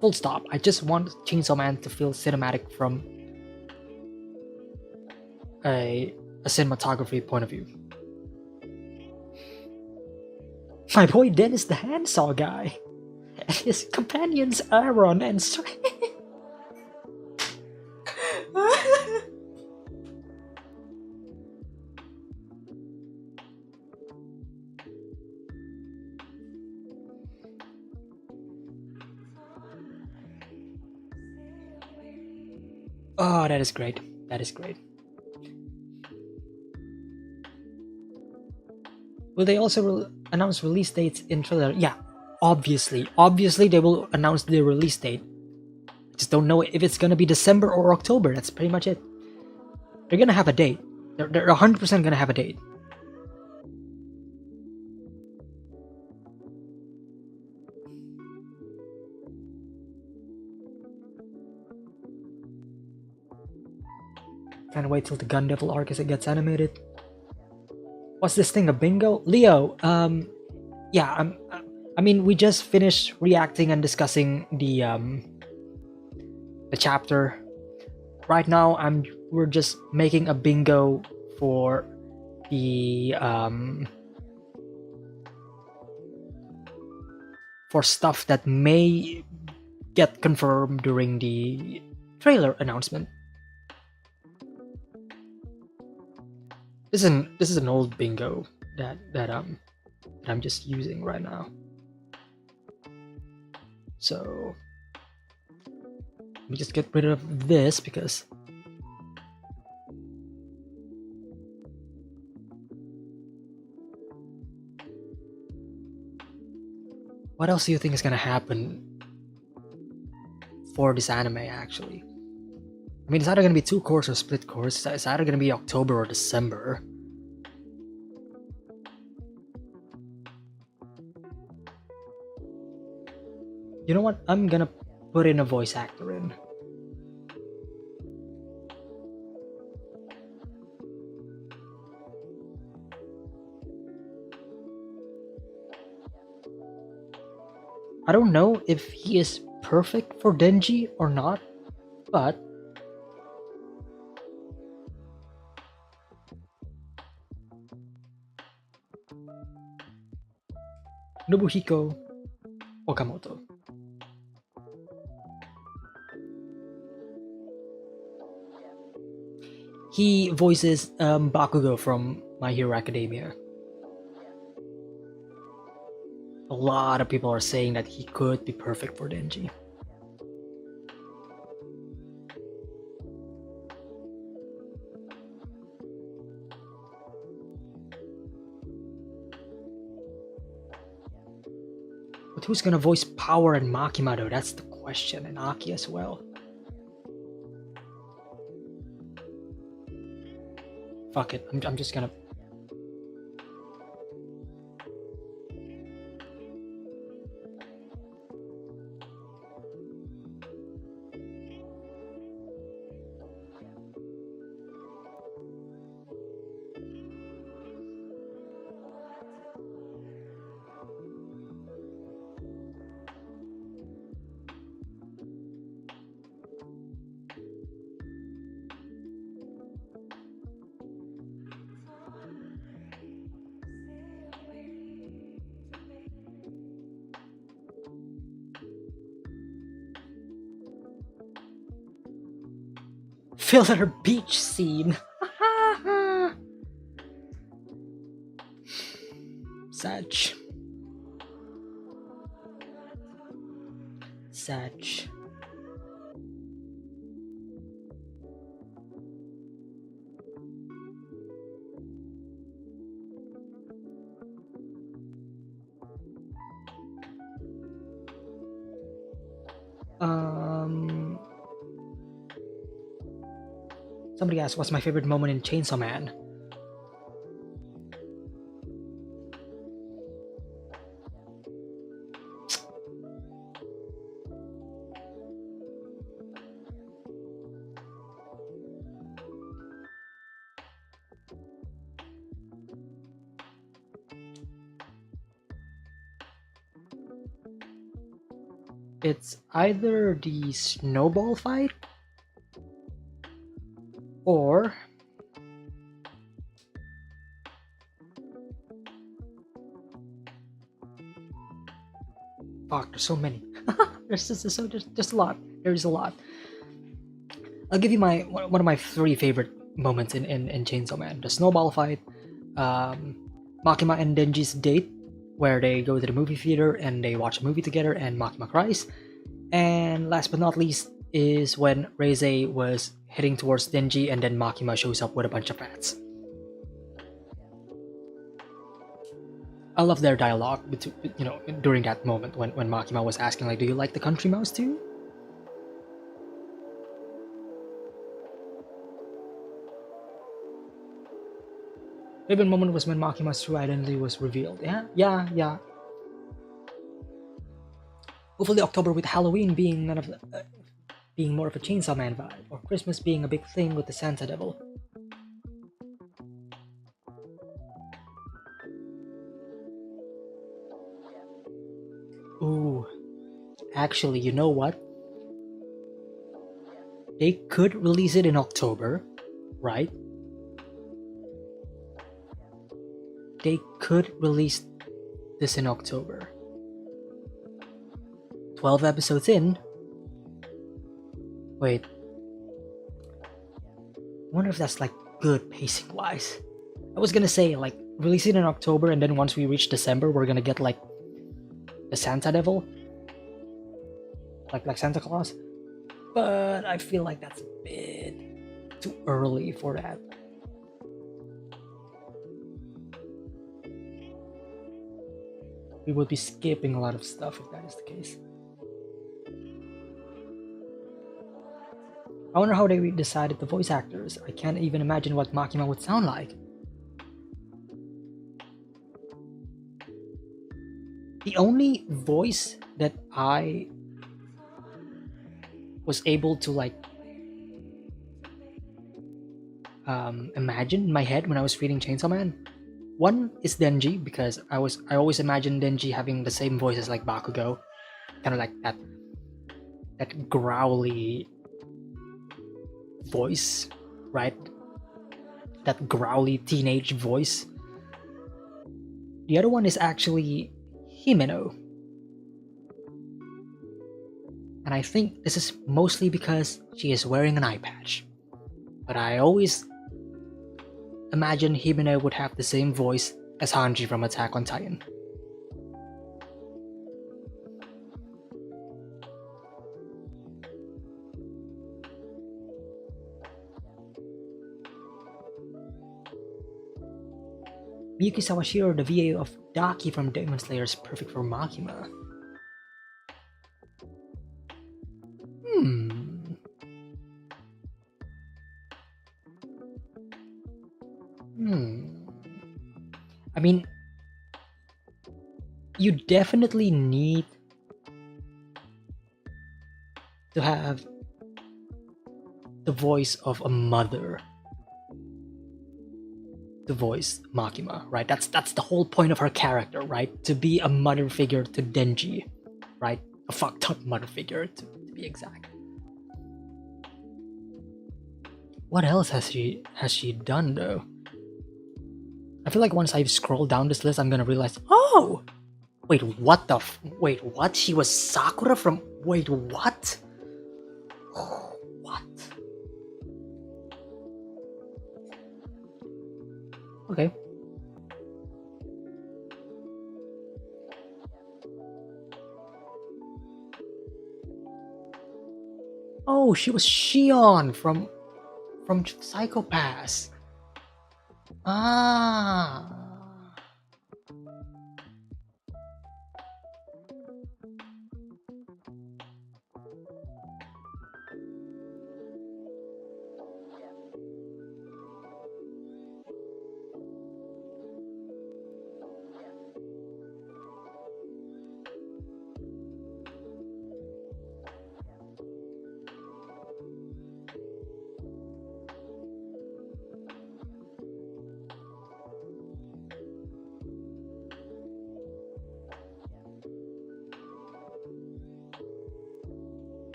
Full stop. I just want Chainsaw Man to feel cinematic from a cinematography point of view. My boy Dennis the handsaw guy, and his companions Aaron and oh, that is great. That is great. Will they also announce release dates in trailer? Yeah, obviously. Obviously, they will announce the release date. I just don't know if it's gonna be December or October. That's pretty much it. They're gonna have a date. They're 100% gonna have a date. Can't wait till the Gun Devil arc as it gets animated. What's this thing, a bingo? Leo, yeah, I mean, we just finished reacting and discussing the chapter. Right now, we're just making a bingo for the for stuff that may get confirmed during the trailer announcement. This is an old bingo that I'm just using right now. So let me just get rid of this because what else do you think is gonna happen for this anime actually? I mean, it's either gonna be 2 course or split course. It's either gonna be October or December. You know what? I'm gonna put in a voice actor in. I don't know if he is perfect for Denji or not, but Nobuhiko Okamoto. He voices Bakugo from My Hero Academia. A lot of people are saying that he could be perfect for Denji. But who's gonna voice Power and Makima though? That's the question, and Aki as well. Fuck it, I'm just gonna... Filler beach scene. Sag. Sag. Somebody asked, what's my favorite moment in Chainsaw Man? It's either the snowball fight or fuck, there's so many. There's just a lot. There's a lot. I'll give you my one of my 3 favorite moments in Chainsaw Man: the snowball fight, Makima and Denji's date, where they go to the movie theater and they watch a movie together, and Makima cries. And last but not least is when Reise was heading towards Denji, and then Makima shows up with a bunch of fats. I love their dialogue, during that moment when Makima was asking, like, "Do you like the country mouse too?" Favorite moment was when Makima's true identity was revealed. Yeah. Hopefully October with Halloween being being more of a Chainsaw Man vibe, or Christmas being a big thing with the Santa Devil. Ooh, actually, you know what? They could release it in October, right? They could release this in October. 12 episodes in. Wait. I wonder if that's like good pacing wise. I was gonna say like release it in October, and then once we reach December, we're gonna get like the Santa Devil, like Santa Claus. But I feel like that's a bit too early for that. We would be skipping a lot of stuff if that is the case. I wonder how they decided the voice actors. I can't even imagine what Makima would sound like. The only voice that I was able to like imagine in my head when I was reading Chainsaw Man, one is Denji, because I always imagined Denji having the same voice as like Bakugo, kind of like that growly voice, right? That growly teenage voice. The other one is actually Himeno. And I think this is mostly because she is wearing an eye patch. But I always imagine Himeno would have the same voice as Hanji from Attack on Titan. Miyuki Sawashiro, the VA of Daki from Demon Slayer, is perfect for Makima. I mean, you definitely need to have the voice of a mother to voice Makima, right? That's the whole point of her character, right? To be a mother figure to Denji, right? A fucked up mother figure, to be exact. What else has she done though? I feel like once I scroll down this list, I'm gonna realize, oh, wait, what the? Wait, what? She was Sakura from? Wait, what? What? Okay. Oh, she was Shion from Psycho Pass. Ah.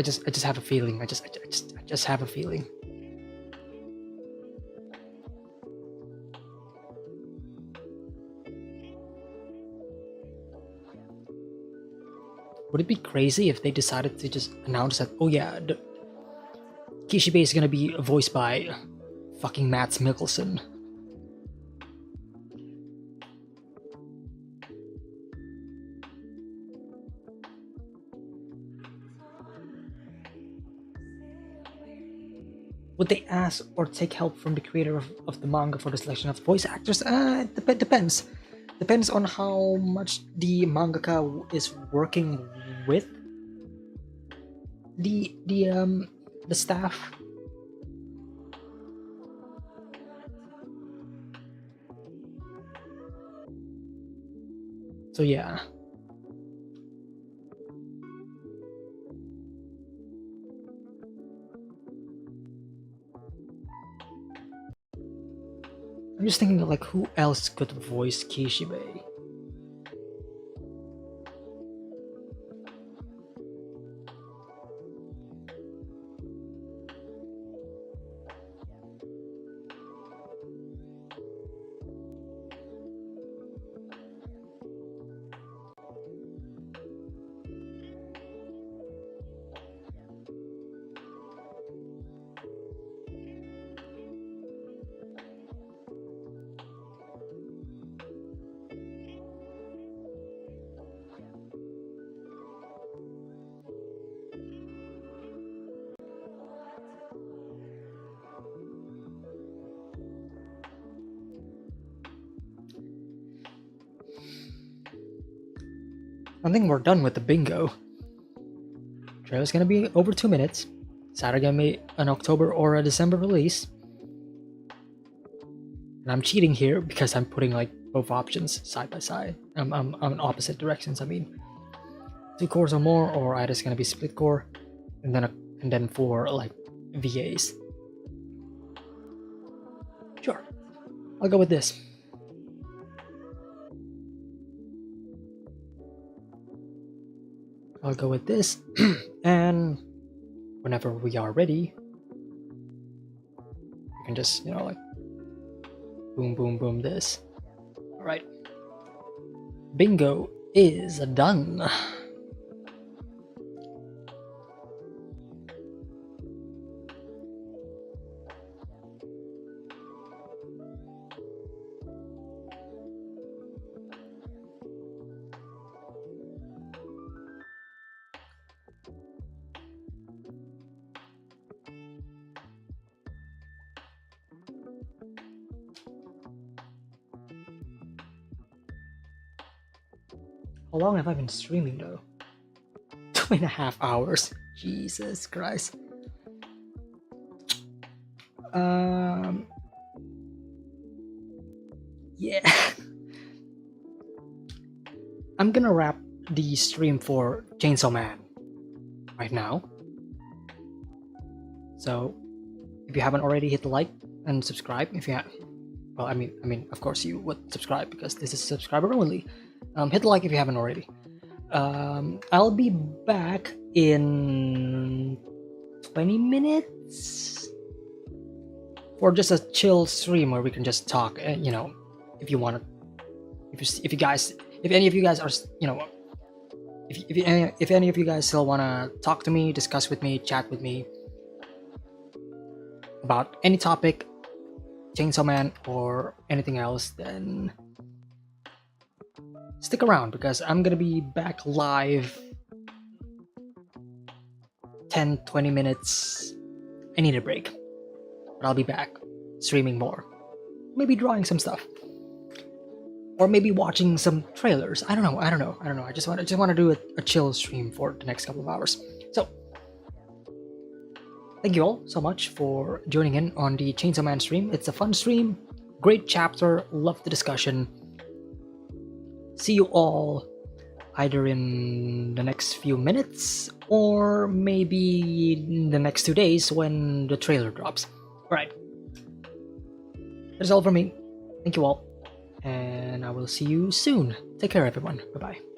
just have a feeling. I just have a feeling. Would it be crazy if they decided to just announce that, oh yeah, Kishibe is gonna be voiced by fucking Mads Mikkelsen? Would they ask or take help from the creator of the manga for the selection of voice actors? It depends. Depends on how much the mangaka is working with the staff. So yeah. I'm just thinking of like who else could voice Kishibe. I think we're done with the bingo. Trailer's gonna be over 2 minutes. It's either gonna be an October or a December release. And I'm cheating here because I'm putting like both options side by side. I'm in opposite directions. I mean, 2 cores or more, or either it's gonna be split core, and then 4 like VAs. Sure, I'll go with this. I'll go with this, and whenever we are ready, we can just, you know, like boom, boom, boom this. All right, bingo is done. How long have I been streaming though? 2.5 hours. Jesus Christ. Yeah. I'm gonna wrap the stream for Chainsaw Man right now. So if you haven't already, hit the like and subscribe. If you have, well, I mean, of course you would subscribe because this is subscriber only. Hit the like if you haven't already. I'll be back in 20 minutes for just a chill stream where we can just talk. You know, if you want to, if any of you guys are, you know, if any of you guys still want to talk to me, discuss with me, chat with me about any topic, Chainsaw Man or anything else, then stick around because I'm gonna be back live 10-20 minutes. I need a break, but I'll be back streaming more, maybe drawing some stuff, or maybe watching some trailers. I don't know. I just want to do a chill stream for the next couple of hours. So thank you all so much for joining in on the Chainsaw Man stream. It's a fun stream, great chapter, love the discussion. See you all either in the next few minutes or maybe in the next 2 days when the trailer drops. Alright, that's all from me. Thank you all, and I will see you soon. Take care everyone. Bye bye.